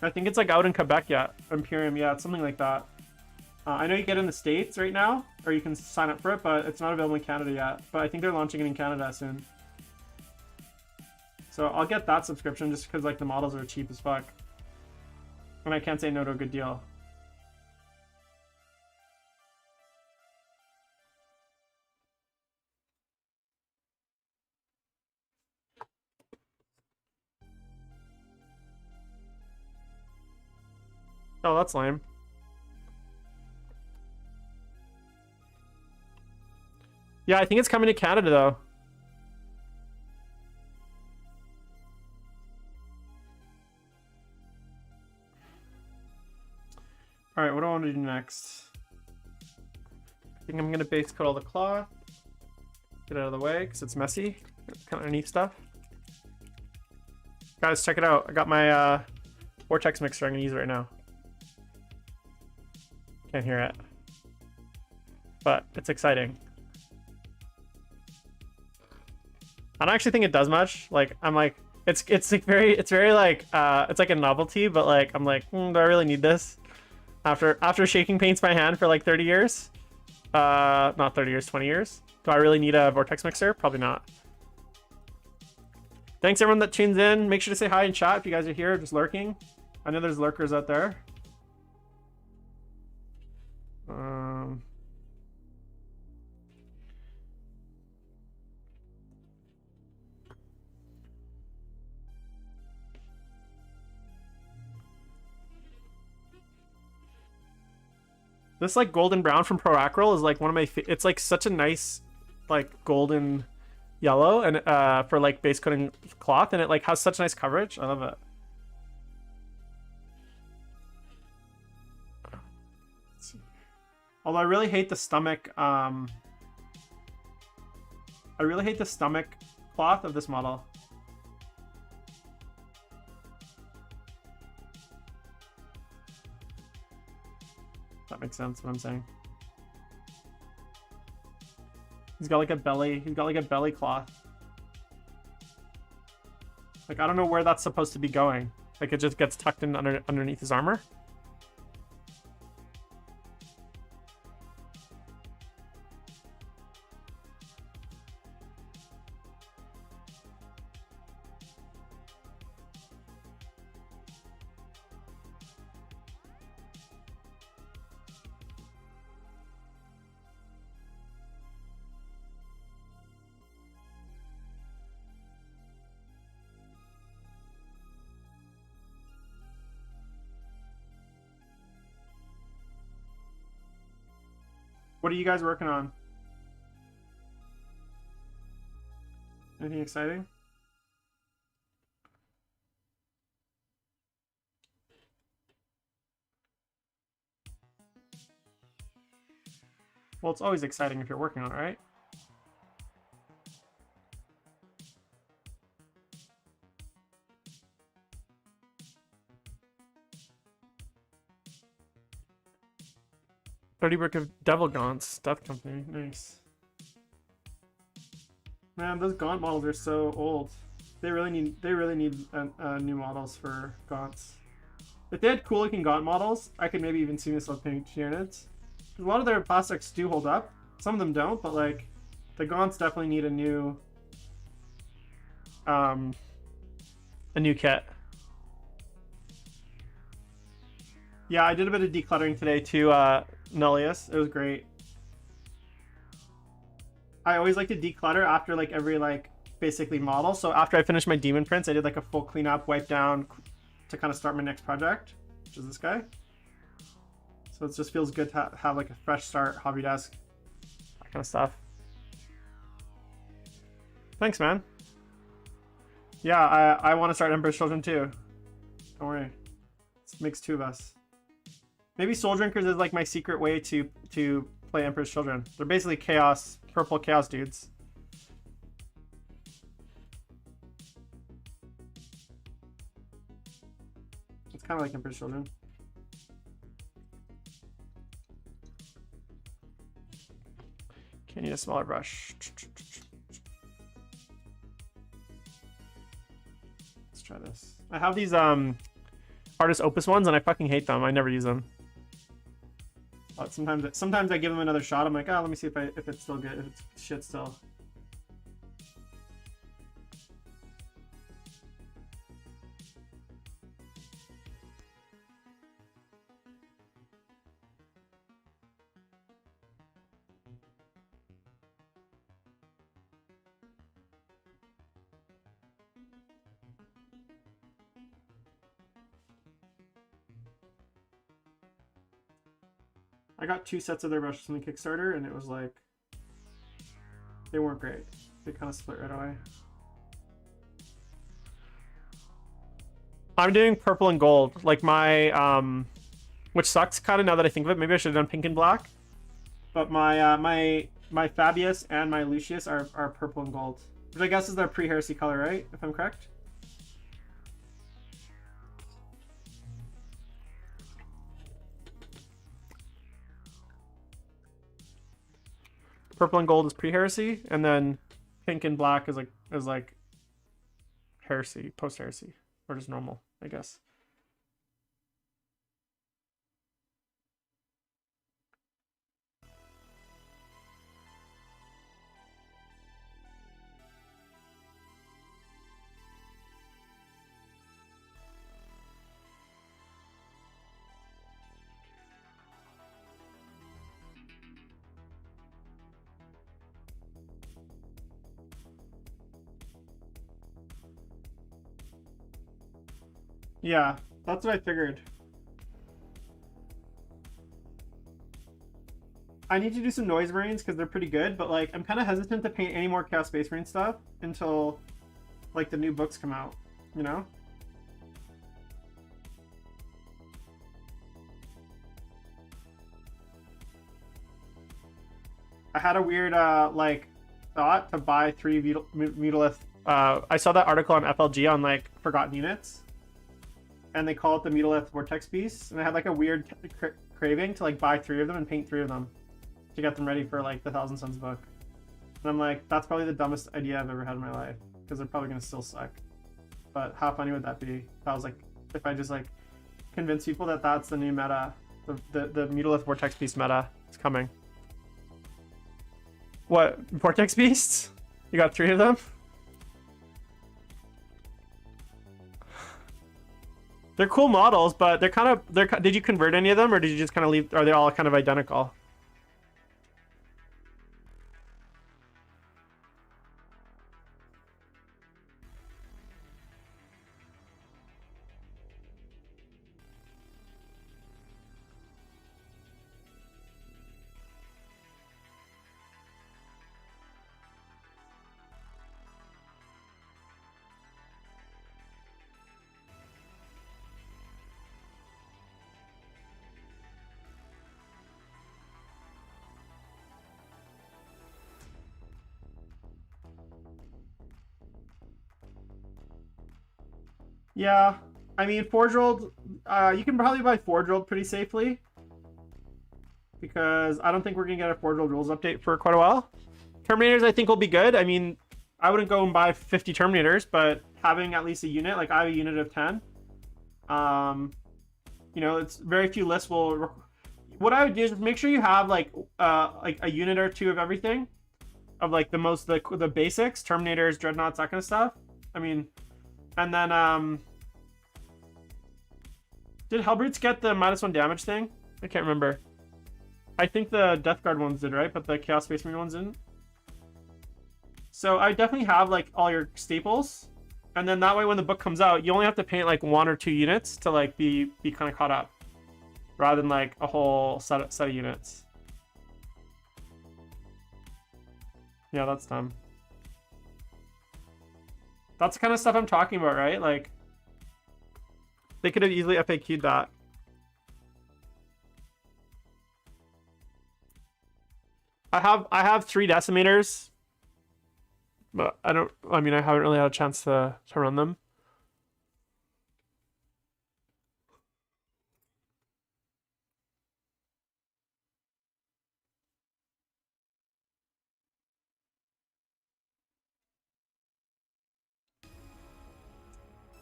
I think it's like out in Quebec yet. Imperium, yeah, it's something like that. I know you get it in the States right now, or you can sign up for it, but it's not available in Canada yet. But I think they're launching it in Canada soon. So I'll get that subscription just because like the models are cheap as fuck. And I can't say no to a good deal. Oh, that's lame. Yeah, I think it's coming to Canada though. All right, what do I want to do next? I think I'm gonna base coat all the cloth. Get out of the way because it's messy. Kind of neat stuff. Guys, check it out. I got my vortex mixer I'm gonna use right now. Can't hear it, but it's exciting. I don't actually think it does much. Like I'm like it's like very like it's like a novelty, but like I'm like do I really need this after shaking paints by hand for like 30 years? Not 30 years, 20 years. Do I really need a vortex mixer? Probably not. Thanks everyone that tunes in. Make sure to say hi in chat if you guys are here just lurking. I know there's lurkers out there. This like golden brown from Pro Acryl is like one of my. It's like such a nice, like golden yellow, and for like base coating cloth, and it like has such nice coverage. I love it. Although I really hate the stomach. I really hate the stomach cloth of this model. That makes sense what I'm saying. He's got like a belly. He's got like a belly cloth. Like I don't know where that's supposed to be going. Like it just gets tucked in underneath his armor. What are you guys working on? Anything exciting? Well, it's always exciting if you're working on it, right? Brick of Devil Gaunts, Death Company, nice. Man, those Gaunt models are so old. They really need new models for Gaunts. If they had cool looking Gaunt models, I could maybe even see myself painting units. A lot of their plastics do hold up. Some of them don't, but like the Gaunts definitely need a new kit. Yeah, I did a bit of decluttering today too, Nullius. It was great. I always like to declutter after like every like basically model. So after I finished my Demon Prince, I did like a full cleanup, wipe down to kind of start my next project, which is this guy. So it just feels good to have like a fresh start, hobby desk, that kind of stuff. Thanks, man. Yeah, I want to start Emperor's Children too. Don't worry. It makes two of us. Maybe Soul Drinkers is like my secret way to play Emperor's Children. They're basically chaos, purple chaos dudes. It's kind of like Emperor's Children. Okay, need a smaller brush. Let's try this. I have these Artist Opus ones and I fucking hate them. I never use them. But sometimes I give them another shot. I'm like, oh, let me see if it's still good, if it's shit still. I got 2 sets of their brushes from the Kickstarter, and it was like, they weren't great. They kind of split right away. I'm doing purple and gold, like my, which sucks kind of now that I think of it. Maybe I should have done pink and black. But my my Fabius and my Lucius are purple and gold, which I guess is their pre-heresy color, right? If I'm correct. Purple and gold is pre-heresy, and then pink and black is like heresy, post-heresy, or just normal, I guess. Yeah, that's what I figured. I need to do some Noise Marines because they're pretty good, but like I'm kind of hesitant to paint any more Chaos Space Marine stuff until like the new books come out, you know? I had a weird like thought to buy 3 Mutalisth. I saw that article on FLG on like forgotten units, and they call it the Mutalisth Vortex Beasts, and I had like a weird craving to like buy 3 of them and paint 3 of them to get them ready for like the Thousand Suns book. And I'm like, that's probably the dumbest idea I've ever had in my life because they're probably gonna still suck. But how funny would that be if I was like, if I just like convince people that that's the new meta, the Mutalisth Vortex Beast meta is coming. What, Vortex Beasts? You got 3 of them? They're cool models, but did you convert any of them, or did you just kind of leave, are they all kind of identical? Yeah, I mean, Forge Rolled, you can probably buy Forge Rolled pretty safely because I don't think we're gonna get a Forge Rolled rules update for quite a while. Terminators, I think, will be good. I mean, I wouldn't go and buy 50 Terminators, but having at least a unit, like I have a unit of 10, you know, it's very few lists will. What I would do is just make sure you have like a unit or 2 of everything, of like the basics, Terminators, Dreadnoughts, that kind of stuff. I mean. And then, did Hellbrutes get the -1 damage thing? I can't remember. I think the Death Guard ones did, right? But the Chaos Space Marine ones didn't. So I definitely have like all your staples, and then that way when the book comes out, you only have to paint like 1 or 2 units to like be kind of caught up, rather than like a whole set of units. Yeah, that's dumb. That's the kind of stuff I'm talking about, right? Like, they could have easily FAQ'd that. I have 3 decimators, but I mean, I haven't really had a chance to run them.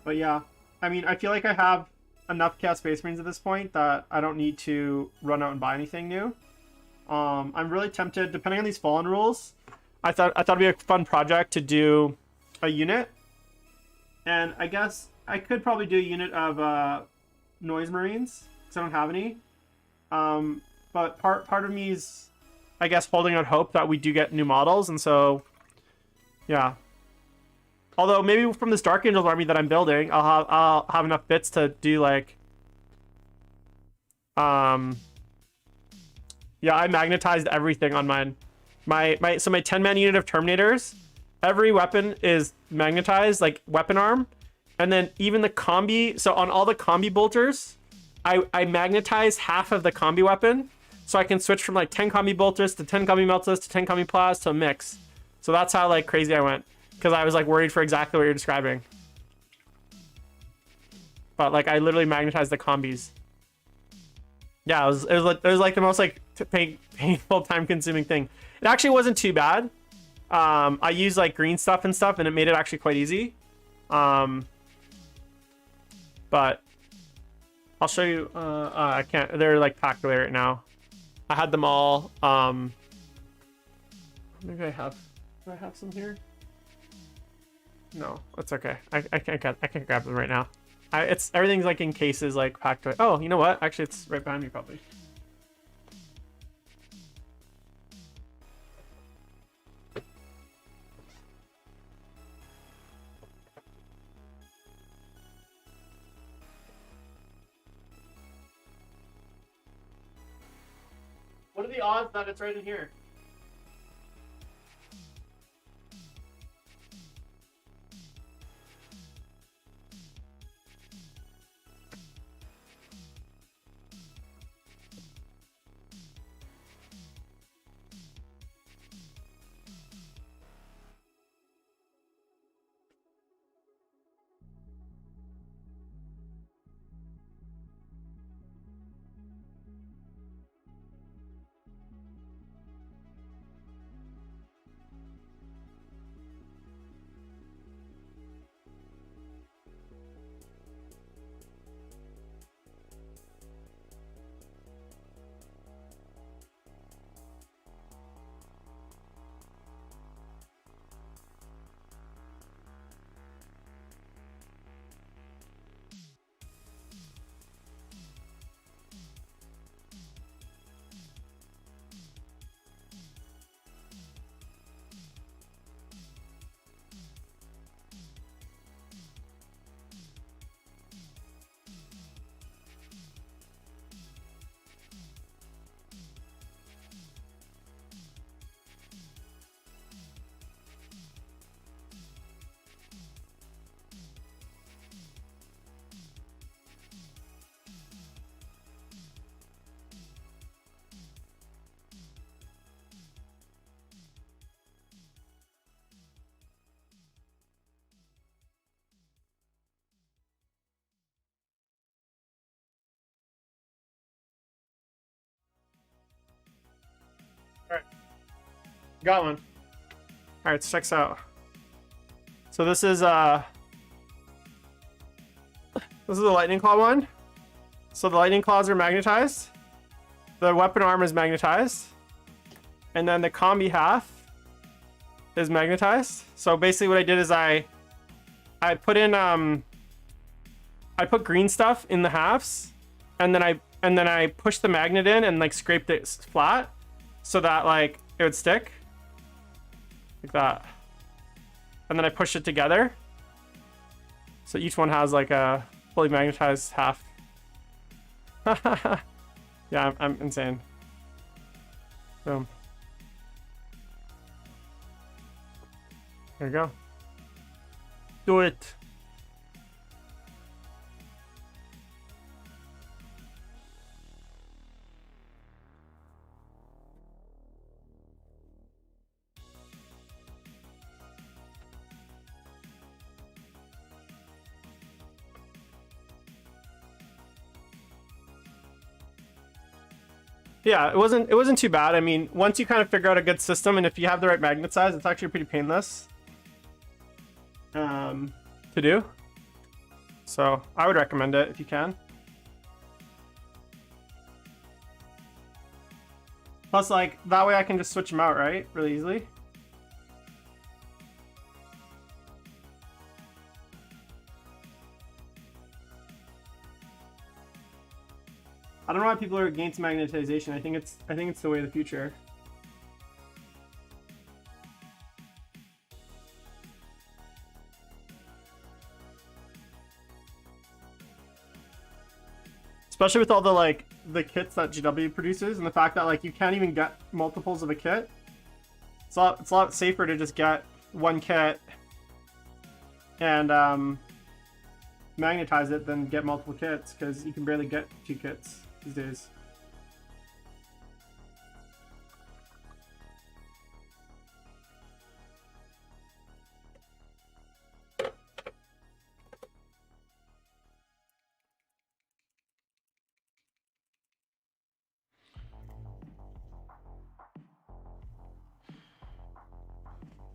But yeah, I mean, I feel like I have enough Chaos Space Marines at this point that I don't need to run out and buy anything new. I'm really tempted, depending on these Fallen rules, I thought it'd be a fun project to do a unit. And I guess I could probably do a unit of Noise Marines, because I don't have any. But part of me is, I guess, holding out hope that we do get new models, and so, yeah. Although maybe from this Dark Angels army that I'm building, I'll have enough bits to do like, yeah, I magnetized everything on mine. So my 10-man unit of Terminators, every weapon is magnetized, like weapon arm, and then even the combi. So on all the combi bolters, I magnetize half of the combi weapon, so I can switch from like 10 combi bolters to 10 combi meltas to 10 combi plas to a mix. So that's how like crazy I went, because I was like worried for exactly what you're describing. But like I literally magnetized the combis. Yeah, it was like the most like painful, time-consuming thing. It actually wasn't too bad. I used like green stuff and stuff, and it made it actually quite easy. But I'll show you. I can't. They're like packed away right now. I had them all. Maybe I have. Do I have some here? No, that's okay. I can't grab them right now. It's everything's like in cases, like packed away. Oh, you know what? Actually, it's right behind me, probably. What are the odds that it's right in here? Alright. Got one. Alright, let's check this out. So this is a lightning claw one. So the lightning claws are magnetized. The weapon arm is magnetized. And then the combi half is magnetized. So basically what I did is I put in I put green stuff in the halves, and then I pushed the magnet in and like scraped it flat so that like it would stick like that, and then I pushed it together so each one has like a fully magnetized half. Yeah, I'm insane. Boom. There you go. Do it. Yeah, it wasn't too bad. I mean, once you kind of figure out a good system, and if you have the right magnet size, it's actually pretty painless to do. So I would recommend it if you can. Plus, like, that way I can just switch them out, right? Really easily. I don't know why people are against magnetization. I think it's the way of the future. Especially with all the like the kits that GW produces, and the fact that like you can't even get multiples of a kit. It's a lot safer to just get one kit and magnetize it than get multiple kits, because you can barely get 2 kits these days.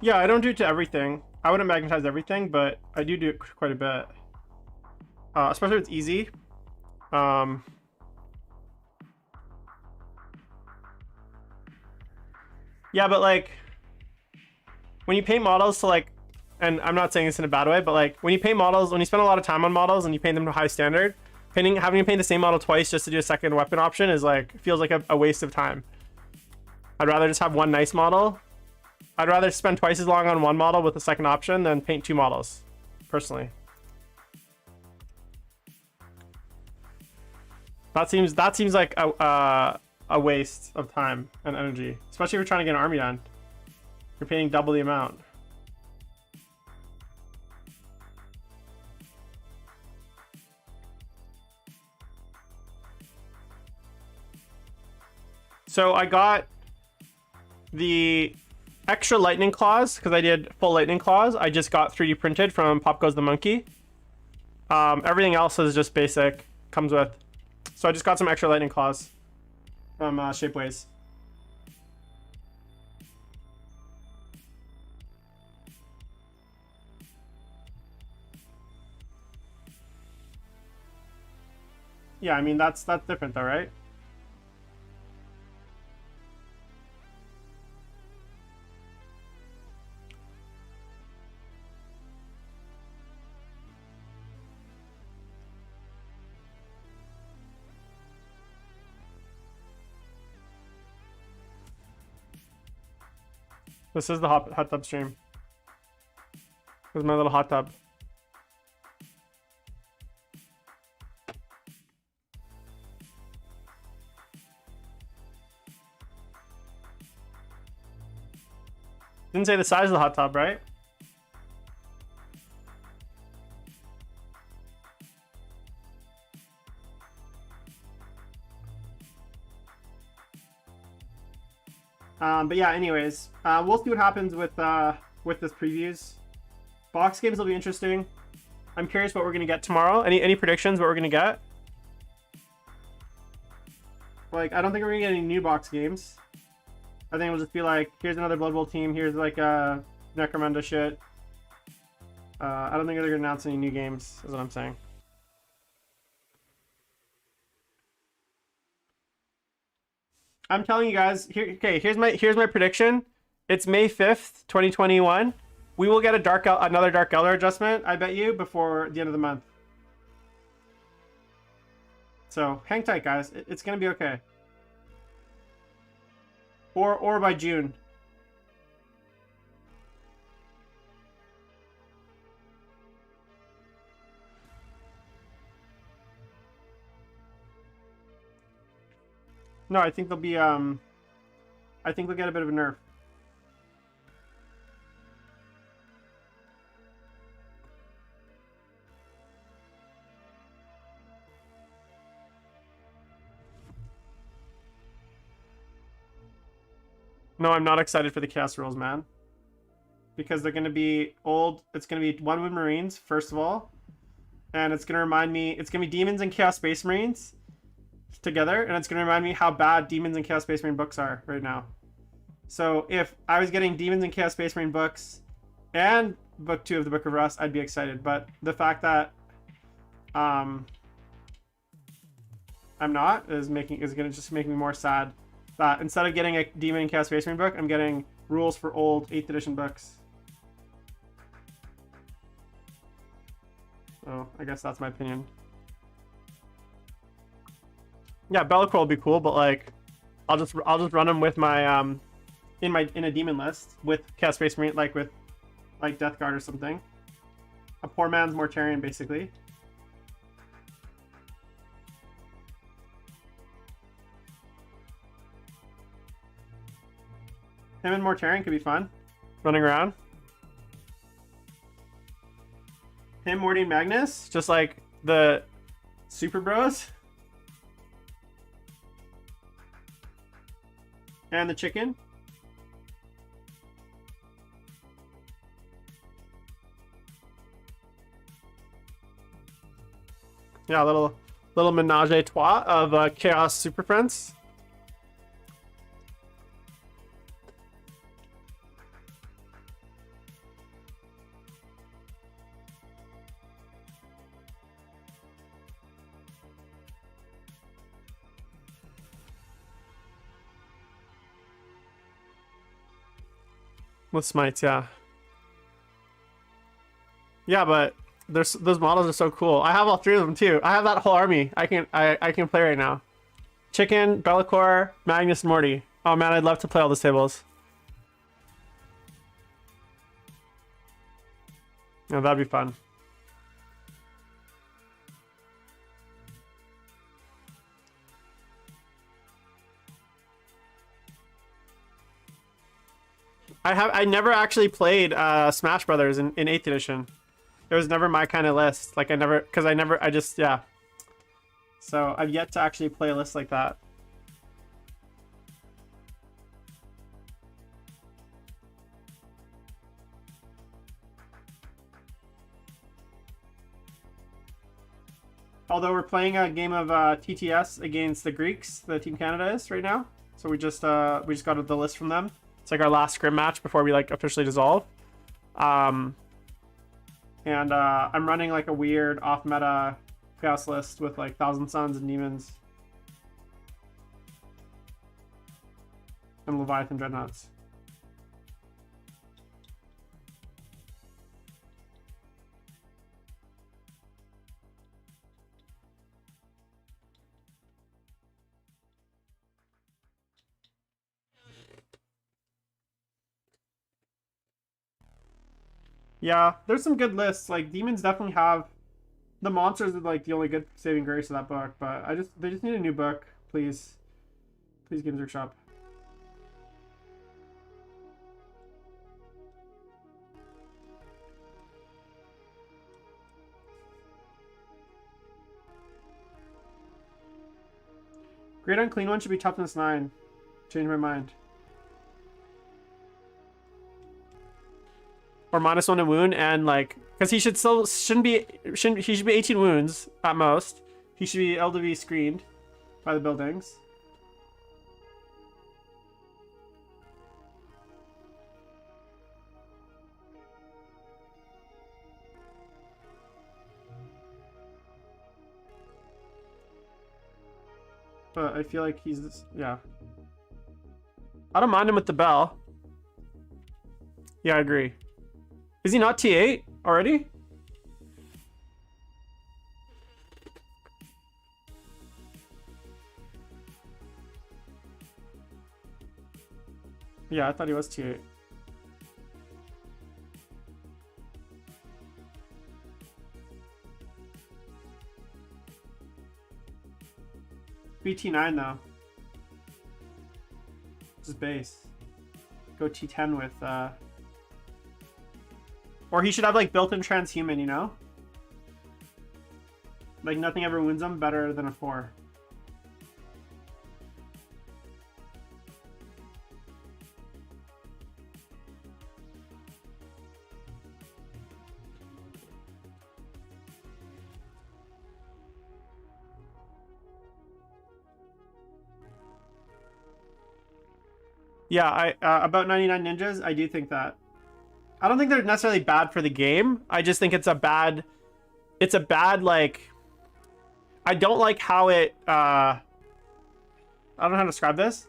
Yeah, I don't do it to everything. I wouldn't magnetize everything, but I do it quite a bit. Especially if it's easy. Yeah, but like when you paint models to like, and I'm not saying this in a bad way, but like when you paint models, when you spend a lot of time on models and you paint them to high standard, having to paint the same model twice just to do a second weapon option is like, feels like a waste of time. I'd rather just have one nice model. I'd rather spend twice as long on one model with a second option than paint 2 models, personally. That seems like a a waste of time and energy, especially if you're trying to get an army done. You're paying double the amount. So I got the extra lightning claws because I did full lightning claws. I just got 3D printed from Pop Goes the Monkey. Everything else is just basic, comes with. So I just got some extra lightning claws from Shapeways. Yeah, I mean that's different though, right? This is the hot tub stream. This is my little hot tub. Didn't say the size of the hot tub, right? But yeah, anyways, we'll see what happens with this previews. Box games will be interesting. I'm curious what we're gonna get tomorrow. Any predictions what we're gonna get? Like, I don't think we're gonna get any new box games. I think it'll just be like, here's another Blood Bowl team. Here's like a Necromunda shit. I don't think they're gonna announce any new games. Is what I'm saying. I'm telling you guys, here. Okay, here's my prediction. It's May 5th, 2021. We will get another Dark Elder adjustment, I bet you, before the end of the month. So hang tight, guys. It's gonna be okay. Or by June. No, I think they'll be I think they'll get a bit of a nerf. No, I'm not excited for the Chaos rules, man. Because they're going to be old. It's going to be One Wood Marines, first of all. And it's going to remind me... It's going to be Demons and Chaos Space Marines together. And it's going to remind me how bad Demons and Chaos Space Marine books are right now. So if I was getting Demons and Chaos Space Marine books and Book 2 of the Book of Rust, I'd be excited. But the fact that I'm not is going to just make me more sad. That instead of getting a Demon and Chaos Space Marine book, I'm getting rules for old 8th edition books. So I guess that's my opinion. Yeah, Be'lakor will be cool, but like, I'll just run them with my in a demon list with Chaos Space Marine, like with like Death Guard or something. A poor man's Mortarion, basically. Him and Mortarion could be fun. Running around. Him, Morty, and Magnus. Just like the Super Bros. And the chicken. Yeah, a little menage a trois of Chaos Super Friends. With smites, yeah. Yeah, but those models are so cool. I have all 3 of them too. I have that whole army. I can play right now. Chicken, Be'lakor, Magnus, and Morty. Oh man, I'd love to play all those tables. Yeah, that'd be fun. I never actually played Smash Brothers in 8th edition. It was never my kind of list. Like I just yeah. So I've yet to actually play a list like that. Although we're playing a game of TTS against the Greeks, the Team Canada is right now. So we just got the list from them. It's like our last scrim match before we like officially dissolve. And I'm running like a weird off-meta chaos list with like Thousand Suns and Demons. And Leviathan Dreadnoughts. Yeah, there's some good lists. Like Demons definitely have the monsters are like the only good saving grace of that book, but they just need a new book, please. Please, Games Workshop. Great Unclean One should be toughness 9. Change my mind. Or -1 to wound, and like, because he shouldn't be 18 wounds at most. He should be LDV screened by the buildings. But I feel like he's yeah. I don't mind him with the bell. Yeah, I agree. Is he not T8 already? Yeah, I thought he was T8. BT9 though. This is base. Go T10 with or he should have like built-in transhuman, you know? Like nothing ever wins him better than a 4. Yeah, I about 99 Ninjas, I do think that. I don't think they're necessarily bad for the game. I just think it's a bad like, I don't like how it I don't know how to describe this.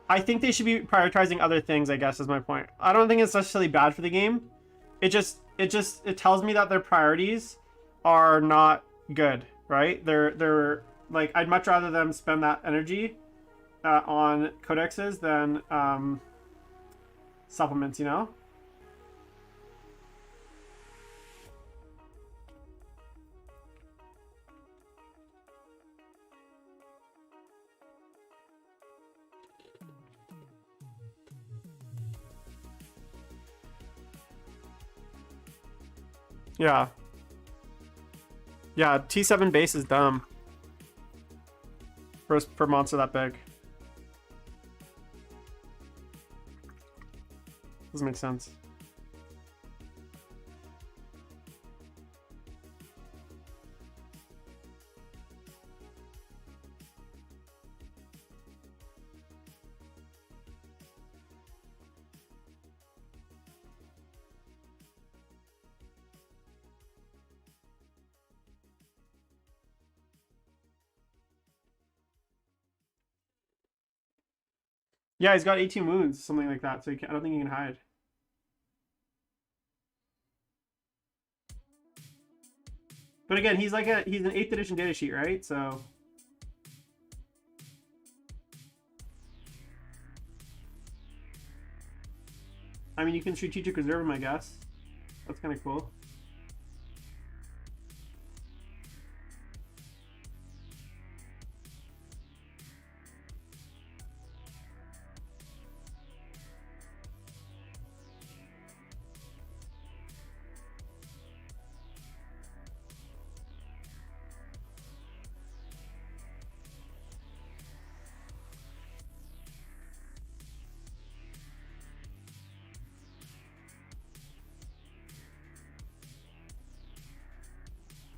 I think they should be prioritizing other things, I guess is my point. I don't think it's necessarily bad for the game. It tells me that their priorities are not good, right? They're like, I'd much rather them spend that energy on codexes than supplements, you know? Yeah. Yeah, T7 base is dumb. For monster that big. Doesn't make sense. Yeah, he's got 18 wounds, something like that, so I don't think he can hide. But again, he's an 8th edition datasheet, right? So I mean, you can strategic reserve him, I guess. That's kind of cool.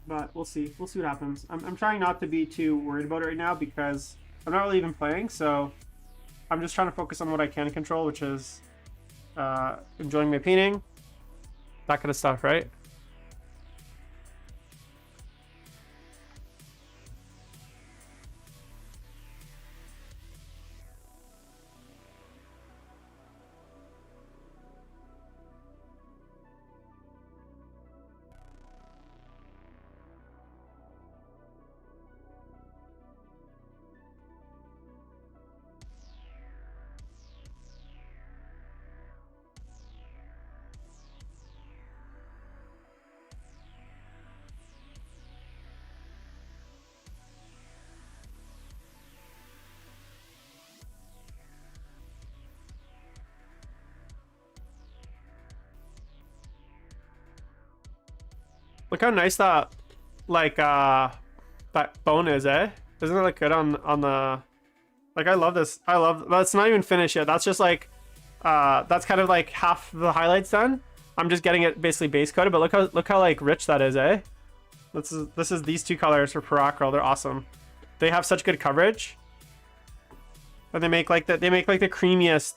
But we'll see. We'll see what happens. I'm trying not to be too worried about it right now because I'm not really even playing, so I'm just trying to focus on what I can control, which is enjoying my painting, that kind of stuff, right? Look how nice that, like, that bone is, eh? Doesn't it look good on the... Like, I love this. I love... That's not even finished yet. That's just, like, that's kind of, like, half the highlights done. I'm just getting it basically base coated, but look how, like, rich that is, eh? This is these two colors for Paracryl. They're awesome. They have such good coverage. And they make, like, the creamiest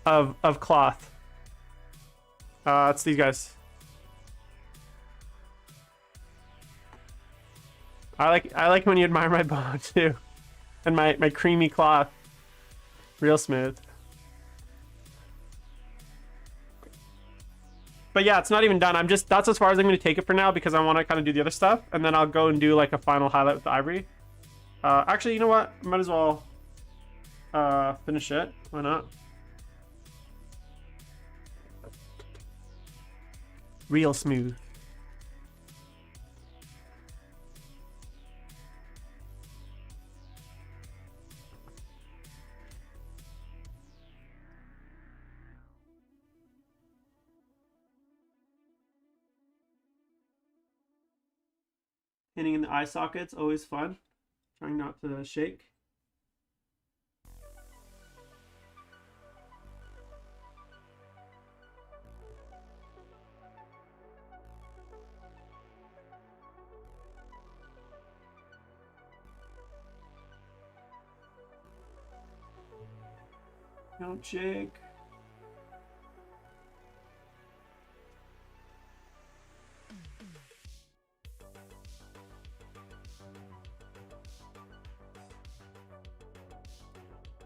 of cloth. It's these guys. I like when you admire my bone too, and my creamy cloth, real smooth. But yeah, it's not even done. That's as far as I'm going to take it for now because I want to kind of do the other stuff, and then I'll go and do like a final highlight with the ivory. Actually, you know what? Might as well finish it. Why not? Real smooth. Hitting in the eye sockets, always fun. Trying not to shake. Don't shake.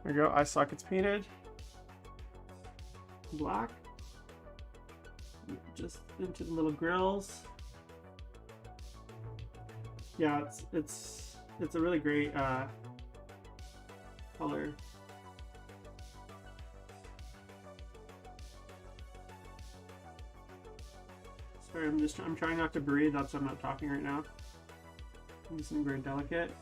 There we go, eye sockets painted. Black. Just into the little grills. Yeah, it's a really great color. Sorry, I'm trying not to breathe, that's why I'm not talking right now. I'm just being very delicate.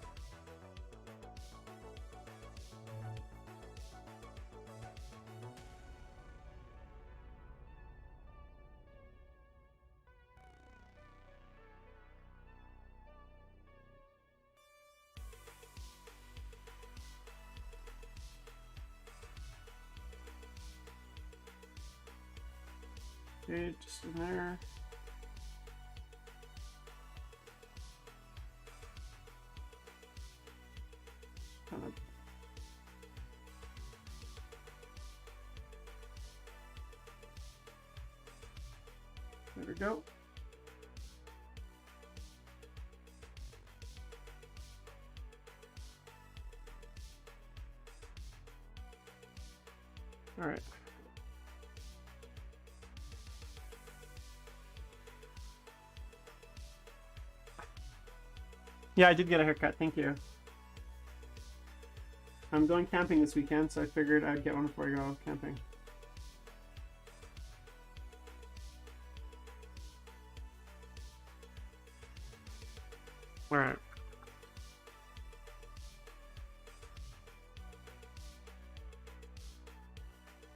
Okay, just in there. Kind of. There we go. All right. Yeah, I did get a haircut. Thank you. I'm going camping this weekend, so I figured I'd get one before I go camping. All right.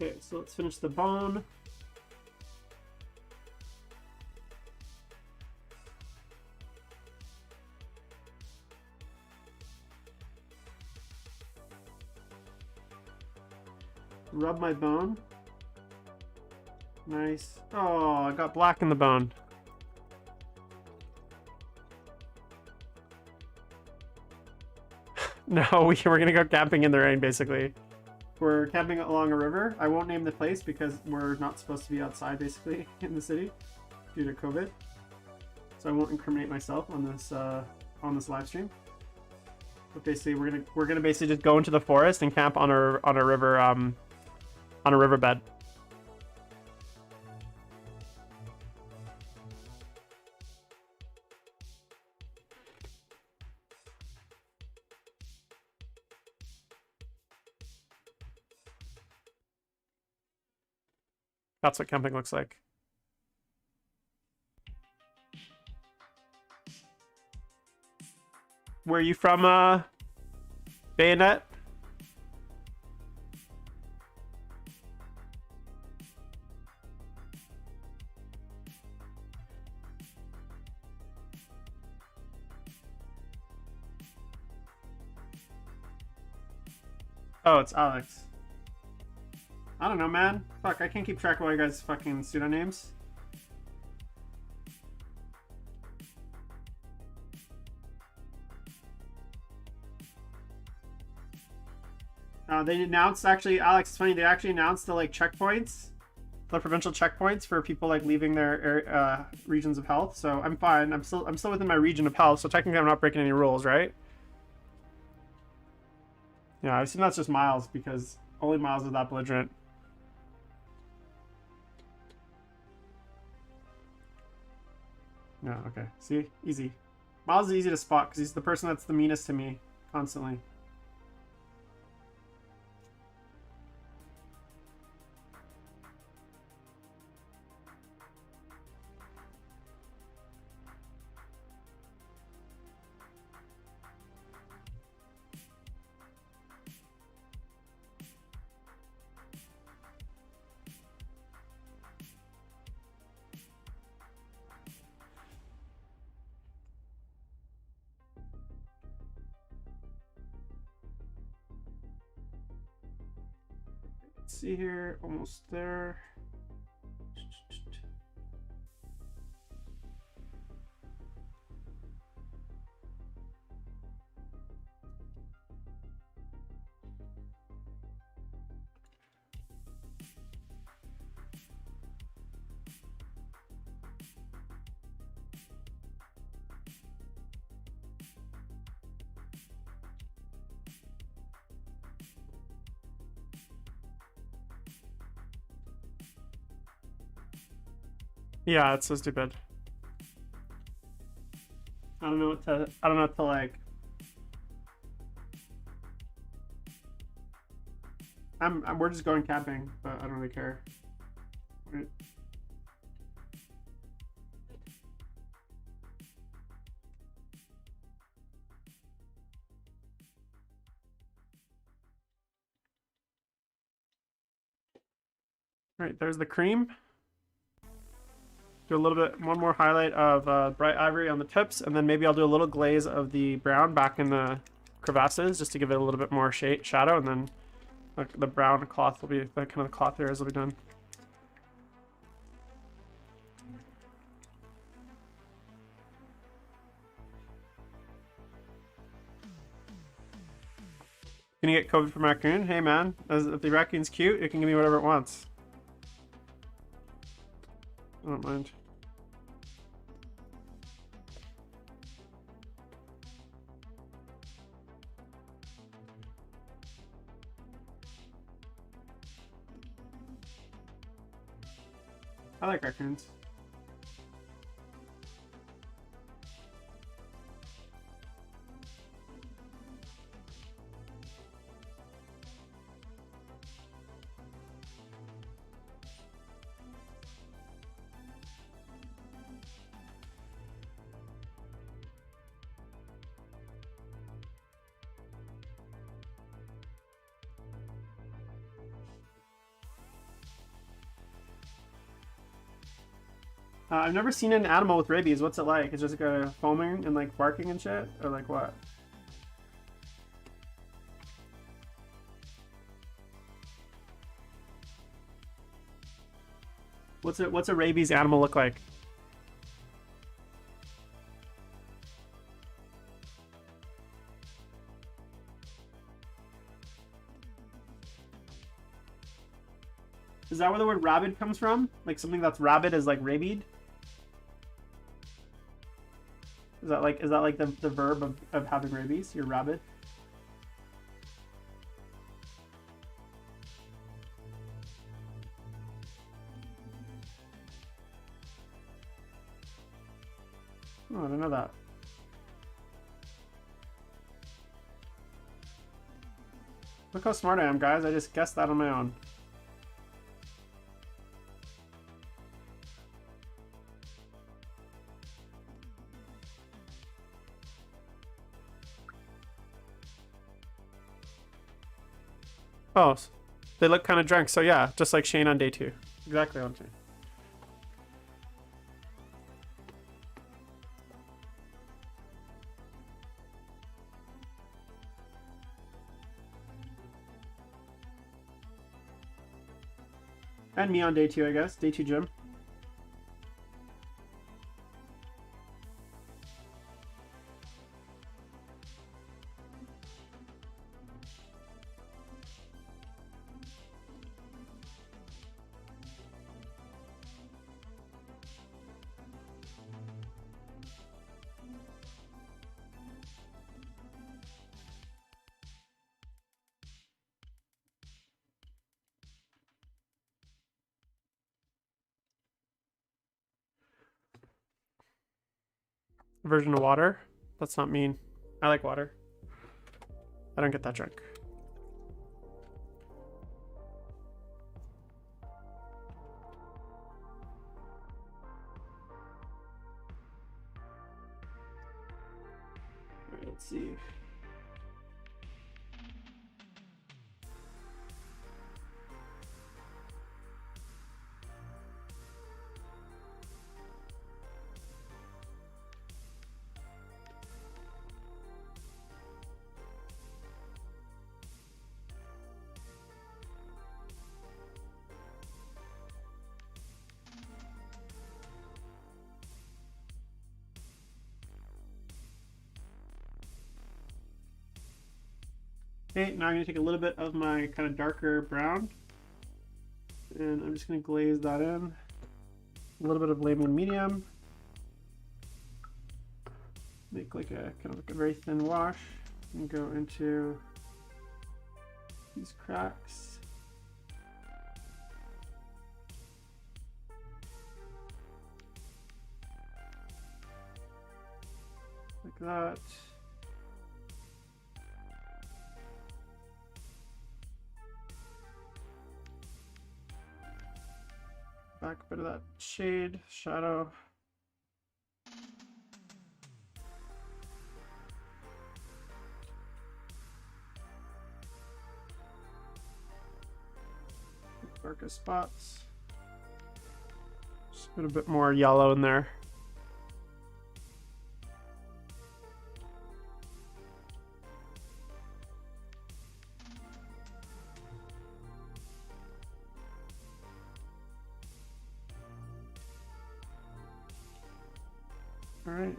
Okay, so let's finish the bone. Rub my bone. Nice. Oh, I got black in the bone. No, we're gonna go camping in the rain, basically. We're camping along a river. I won't name the place because we're not supposed to be outside, basically, in the city due to COVID. So I won't incriminate myself on this live stream. But basically, we're gonna basically just go into the forest and camp on a river on a riverbed. That's what camping looks like. Where are you from, Bayonet? Oh, it's Alex. I don't know, man. Fuck, I can't keep track of all you guys' fucking pseudonames. They announced, actually, Alex, it's funny, they actually announced the, like, checkpoints. The provincial checkpoints for people, like, leaving their regions of health. So I'm fine. I'm still within my region of health, so technically I'm not breaking any rules, right? Yeah, I assume that's just Miles, because only Miles is that belligerent. No, okay. See? Easy. Miles is easy to spot, because he's the person that's the meanest to me, constantly. See here, almost there. Yeah, it's so stupid. I don't know what to like. We're just going camping, but I don't really care. Right. Right, there's the cream. Do a little bit, one more highlight of bright ivory on the tips, and then maybe I'll do a little glaze of the brown back in the crevasses just to give it a little bit more shadow, and then the brown cloth will be, the kind of the cloth areas will be done. Gonna get COVID from raccoon? Hey man, if the raccoon's cute, it can give me whatever it wants. I don't mind. I like raccoons. I've never seen an animal with rabies. What's it like? It's just like foaming and like barking and shit? Or like what? What's a rabies animal look like? Is that where the word rabid comes from? Like something that's rabid is like rabid? Is that like the verb of having rabies? You're rabid? Oh, I didn't know that. Look how smart I am, guys. I just guessed that on my own. Oh, they look kind of drunk. So yeah, just like Shane on day 2. Exactly on 2. And me on day 2, I guess. Day 2 gym. Version of water. That's not mean. I like water. I don't get that drunk. All right, let's see. Okay, now I'm going to take a little bit of my kind of darker brown, and I'm just going to glaze that in. A little bit of lemon medium. Make like a kind of like a very thin wash, and go into these cracks. Like that. Back a bit of that shade, shadow. Darkest spots. Just put a bit more yellow in there. All right.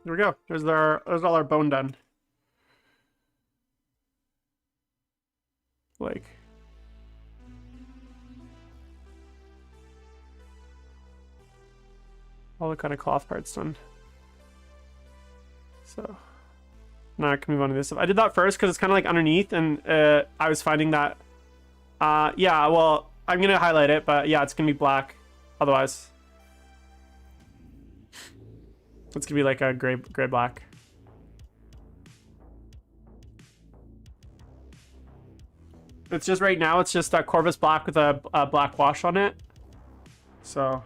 There we go. There's all our bone done. Like all the kind of cloth parts done. So now I can move on to this stuff. I did that first because it's kind of like underneath, and I was finding that yeah, well, I'm gonna highlight it, but yeah, it's gonna be black otherwise. It's gonna be like a gray black. It's just right now, it's just a Corvus black with a black wash on it. So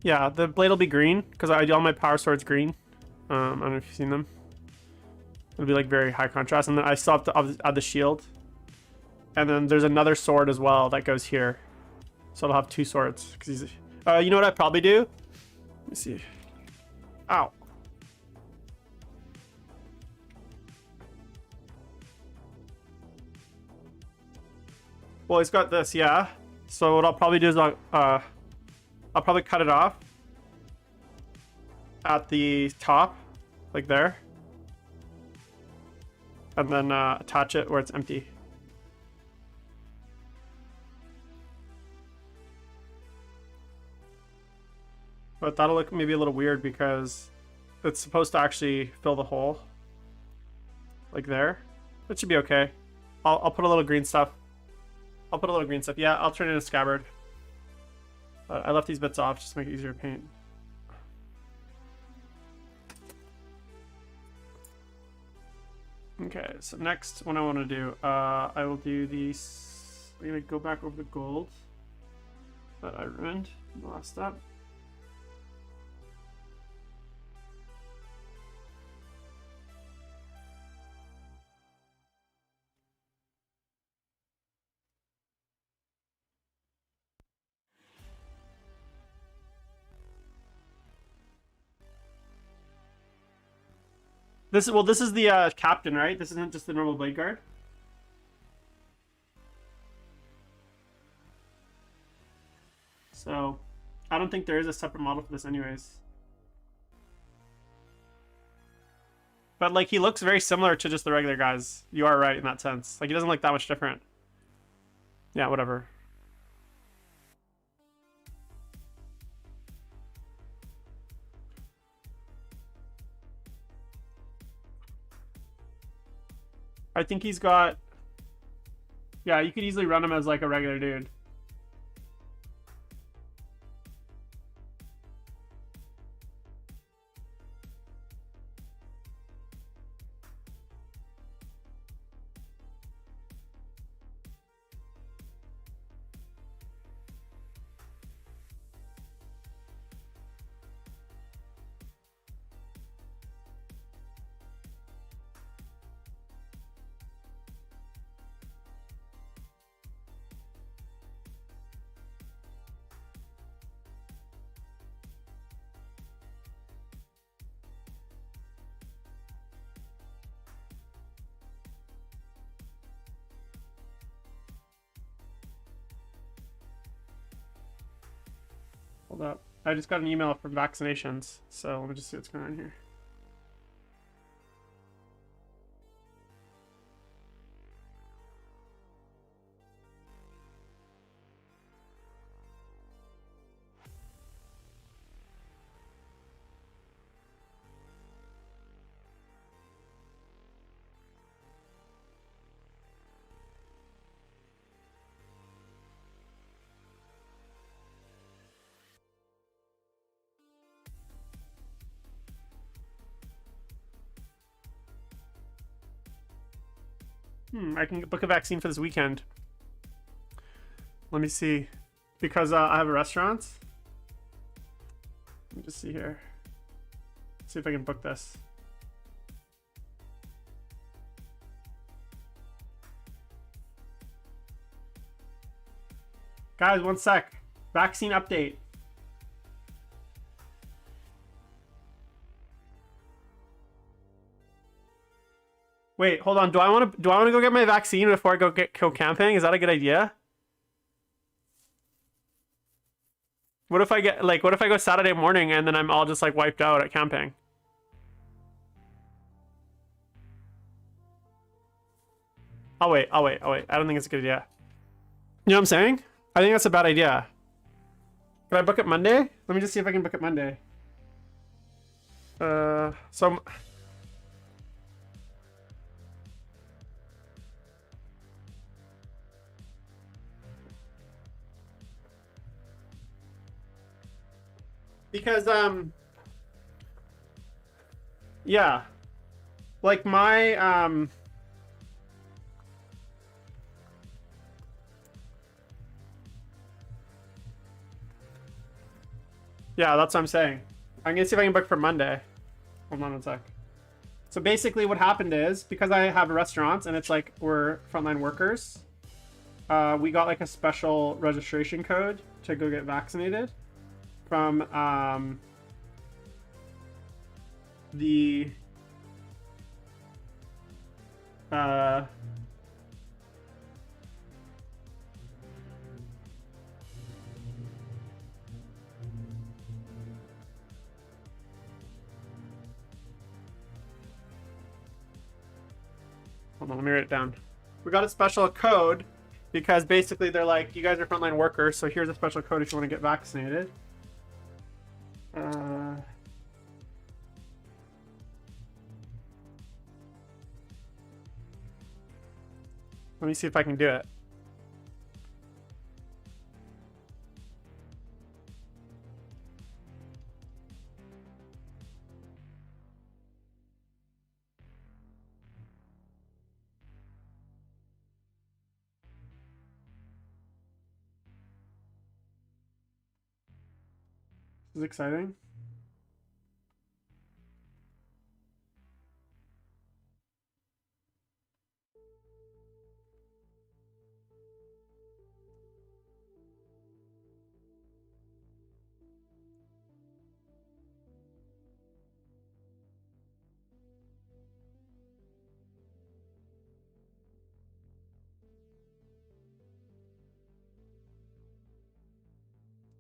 Yeah, the blade will be green because I do all my power swords green. I don't know if you've seen them. It'll be like very high contrast, and then I still have to add the shield. And then there's another sword as well that goes here, so I'll have two swords. Cause he's, you know what I'd probably do? Let me see. Ow. Well, he's got this, yeah. So what I'll probably do is I'll probably cut it off at the top, like there, and then attach it where it's empty. But that'll look maybe a little weird because it's supposed to actually fill the hole, like there. That should be okay. I'll put a little green stuff. I'll put a little green stuff. Yeah, I'll turn it into scabbard. But I left these bits off just to make it easier to paint. Okay, so next, what I want to do, I will do these. I'm gonna go back over the gold that I ruined in the last step. This is the captain, right? This isn't just the normal blade guard. So, I don't think there is a separate model for this anyways. But like, he looks very similar to just the regular guys. You are right in that sense. Like, he doesn't look that much different. Yeah, whatever. I think he's got... Yeah, you could easily run him as like a regular dude. Hold up. I just got an email from vaccinations, so let me just see what's going on here. I can book a vaccine for this weekend. Let me see. Because I have a restaurant. Let me just see here. See if I can book this. Guys, one sec. Vaccine update. Wait, hold on. Do I want to go get my vaccine before I go camping? Is that a good idea? What if I go Saturday morning and then I'm all just like wiped out at camping? I'll wait. I don't think it's a good idea. You know what I'm saying? I think that's a bad idea. Can I book it Monday? Let me just see if I can book it Monday. So because yeah, like my Yeah, that's what I'm saying. I'm gonna see if I can book for Monday. Hold on one sec. So basically what happened is, because I have restaurants and it's like we're frontline workers, we got like a special registration code to go get vaccinated from the hold on, let me write it down. We got a special code because basically they're like, you guys are frontline workers, so here's a special code if you want to get vaccinated. Let me see if I can do it. This is exciting.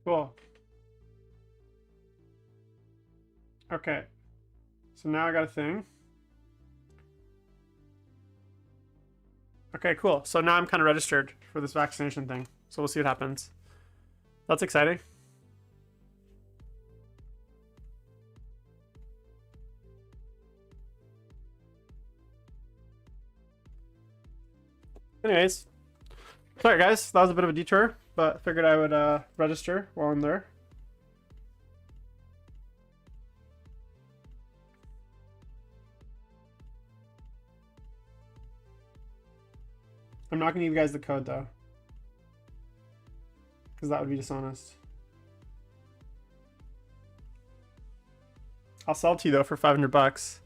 Cool. Okay. So now I got a thing. Okay, cool. So now I'm kind of registered for this vaccination thing. So we'll see what happens. That's exciting. Anyways. Sorry guys, that was a bit of a detour, but figured I would register while I'm there. I'm not gonna give you guys the code though, because that would be dishonest. I'll sell it to you though for 500 bucks.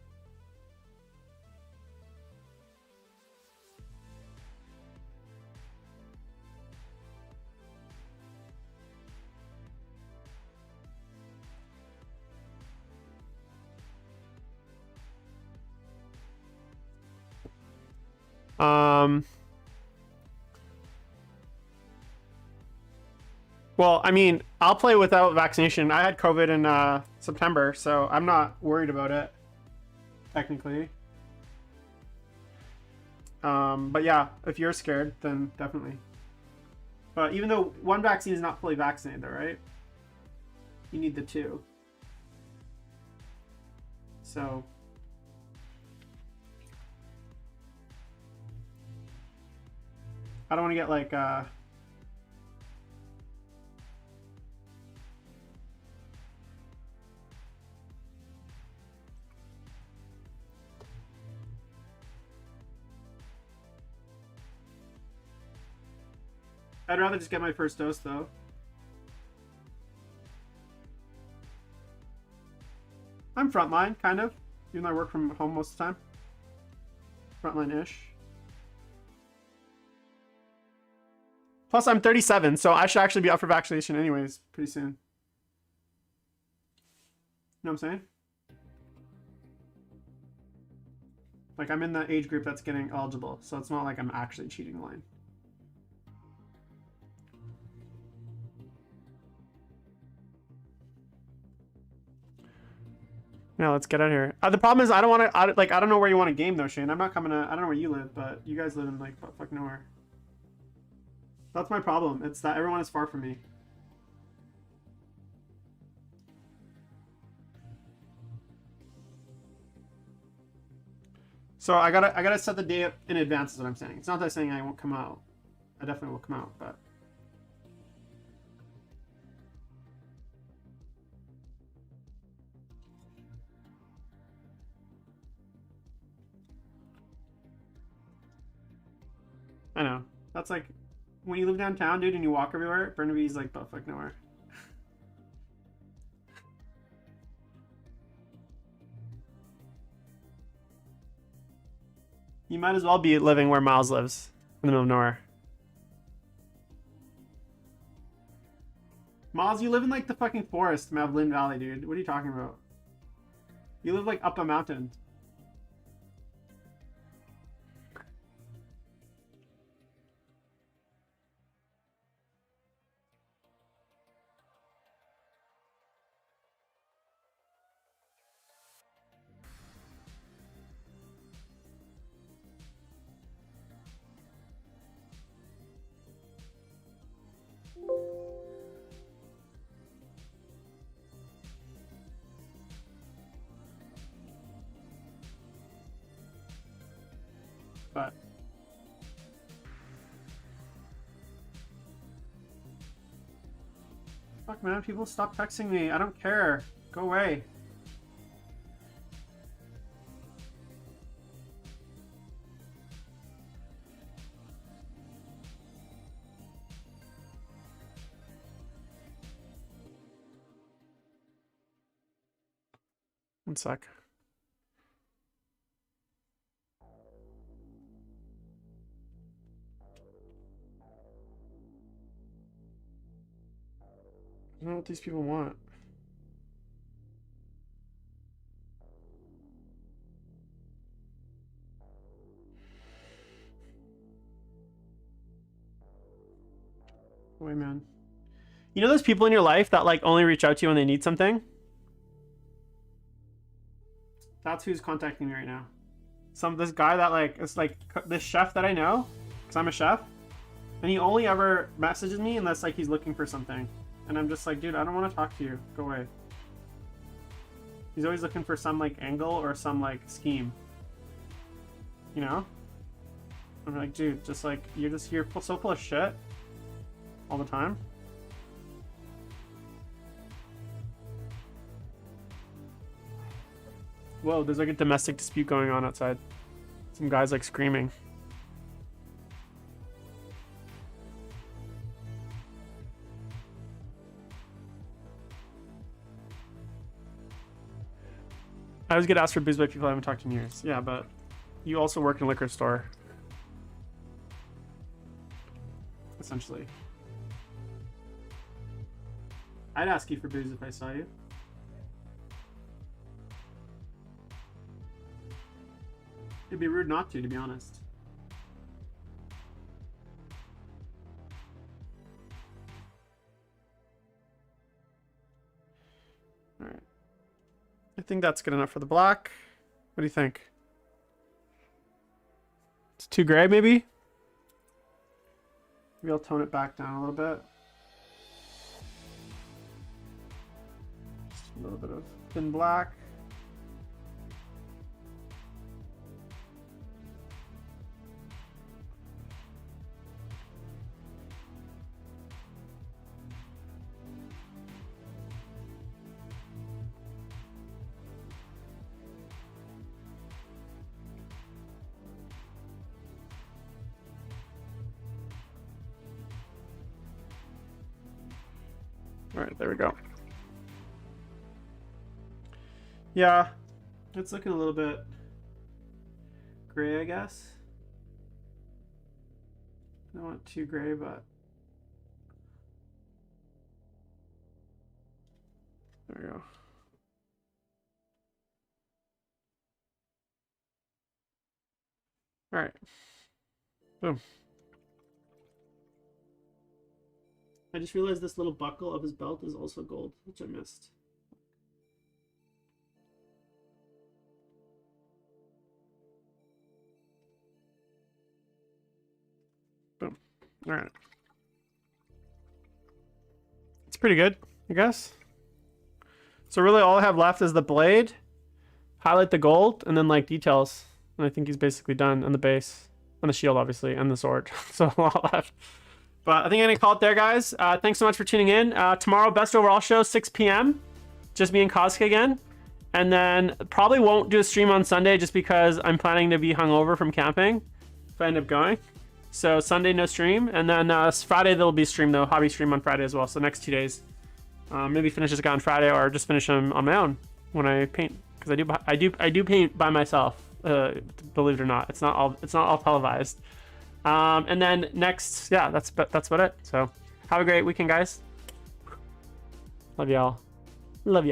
Well, I mean, I'll play without vaccination. I had COVID in September, so I'm not worried about it, technically. But yeah, if you're scared, then definitely. But even though one vaccine is not fully vaccinated, though, right? You need the two. So I don't want to get like I'd rather just get my first dose though. I'm frontline, kind of. Even though I work from home most of the time. Frontline-ish. Plus, I'm 37, so I should actually be up for vaccination anyways pretty soon. You know what I'm saying? Like, I'm in the age group that's getting eligible, so it's not like I'm actually cheating the line. Yeah, let's get out of here. The problem is I don't want to, I don't know where you want to game though, Shane. I'm not coming to, I don't know where you live, but you guys live in like fuck nowhere. That's my problem. It's that everyone is far from me. So I gotta set the day up in advance is what I'm saying. It's not that I'm saying I won't come out. I definitely will come out, but I know. That's like when you live downtown, dude, and you walk everywhere, Burnaby's like butt fuck nowhere. You might as well be living where Miles lives, in the middle of nowhere. Miles, you live in like the fucking forest, Mavlin Valley, dude. What are you talking about? You live like up a mountain. But fuck, man, people stop texting me. I don't care. Go away. One sec. I don't know what these people want. Wait, man. You know those people in your life that like only reach out to you when they need something? That's who's contacting me right now. This guy that like, it's like this chef that I know, because I'm a chef, and he only ever messages me unless like he's looking for something. And I'm just like, dude, I don't want to talk to you. Go away. He's always looking for some like angle or some like scheme. You know? I'm like, dude, just like, you're so full of shit all the time. Whoa, there's like a domestic dispute going on outside. Some guys like screaming. I always get asked for booze by people I haven't talked to in years. Yeah, but you also work in a liquor store. Essentially. I'd ask you for booze if I saw you. It'd be rude not to be honest. All right. I think that's good enough for the black. What do you think? It's too gray, maybe? Maybe I'll tone it back down a little bit. Just a little bit of thin black. All right, there we go. Yeah, it's looking a little bit gray, I guess. I don't want too gray, but there we go. All right, boom. I just realized this little buckle of his belt is also gold, which I missed. Boom. All right. It's pretty good, I guess. So really all I have left is the blade, highlight the gold, and then like details. And I think he's basically done on the base, on the shield, obviously, and the sword. So a lot left. But I think I'm going to call it there, guys. Thanks so much for tuning in. Tomorrow, Best Overall Show, 6 p.m. Just me and Kosuke again. And then probably won't do a stream on Sunday just because I'm planning to be hungover from camping if I end up going. So Sunday, no stream. And then Friday, there'll be stream, though. Hobby stream on Friday as well. So next 2 days. Maybe finish this guy on Friday or just finish him on my own when I paint. Because I do paint by myself believe it or not. It's not all televised. And then next, yeah, that's about it. So have a great weekend, guys. Love y'all. Love you.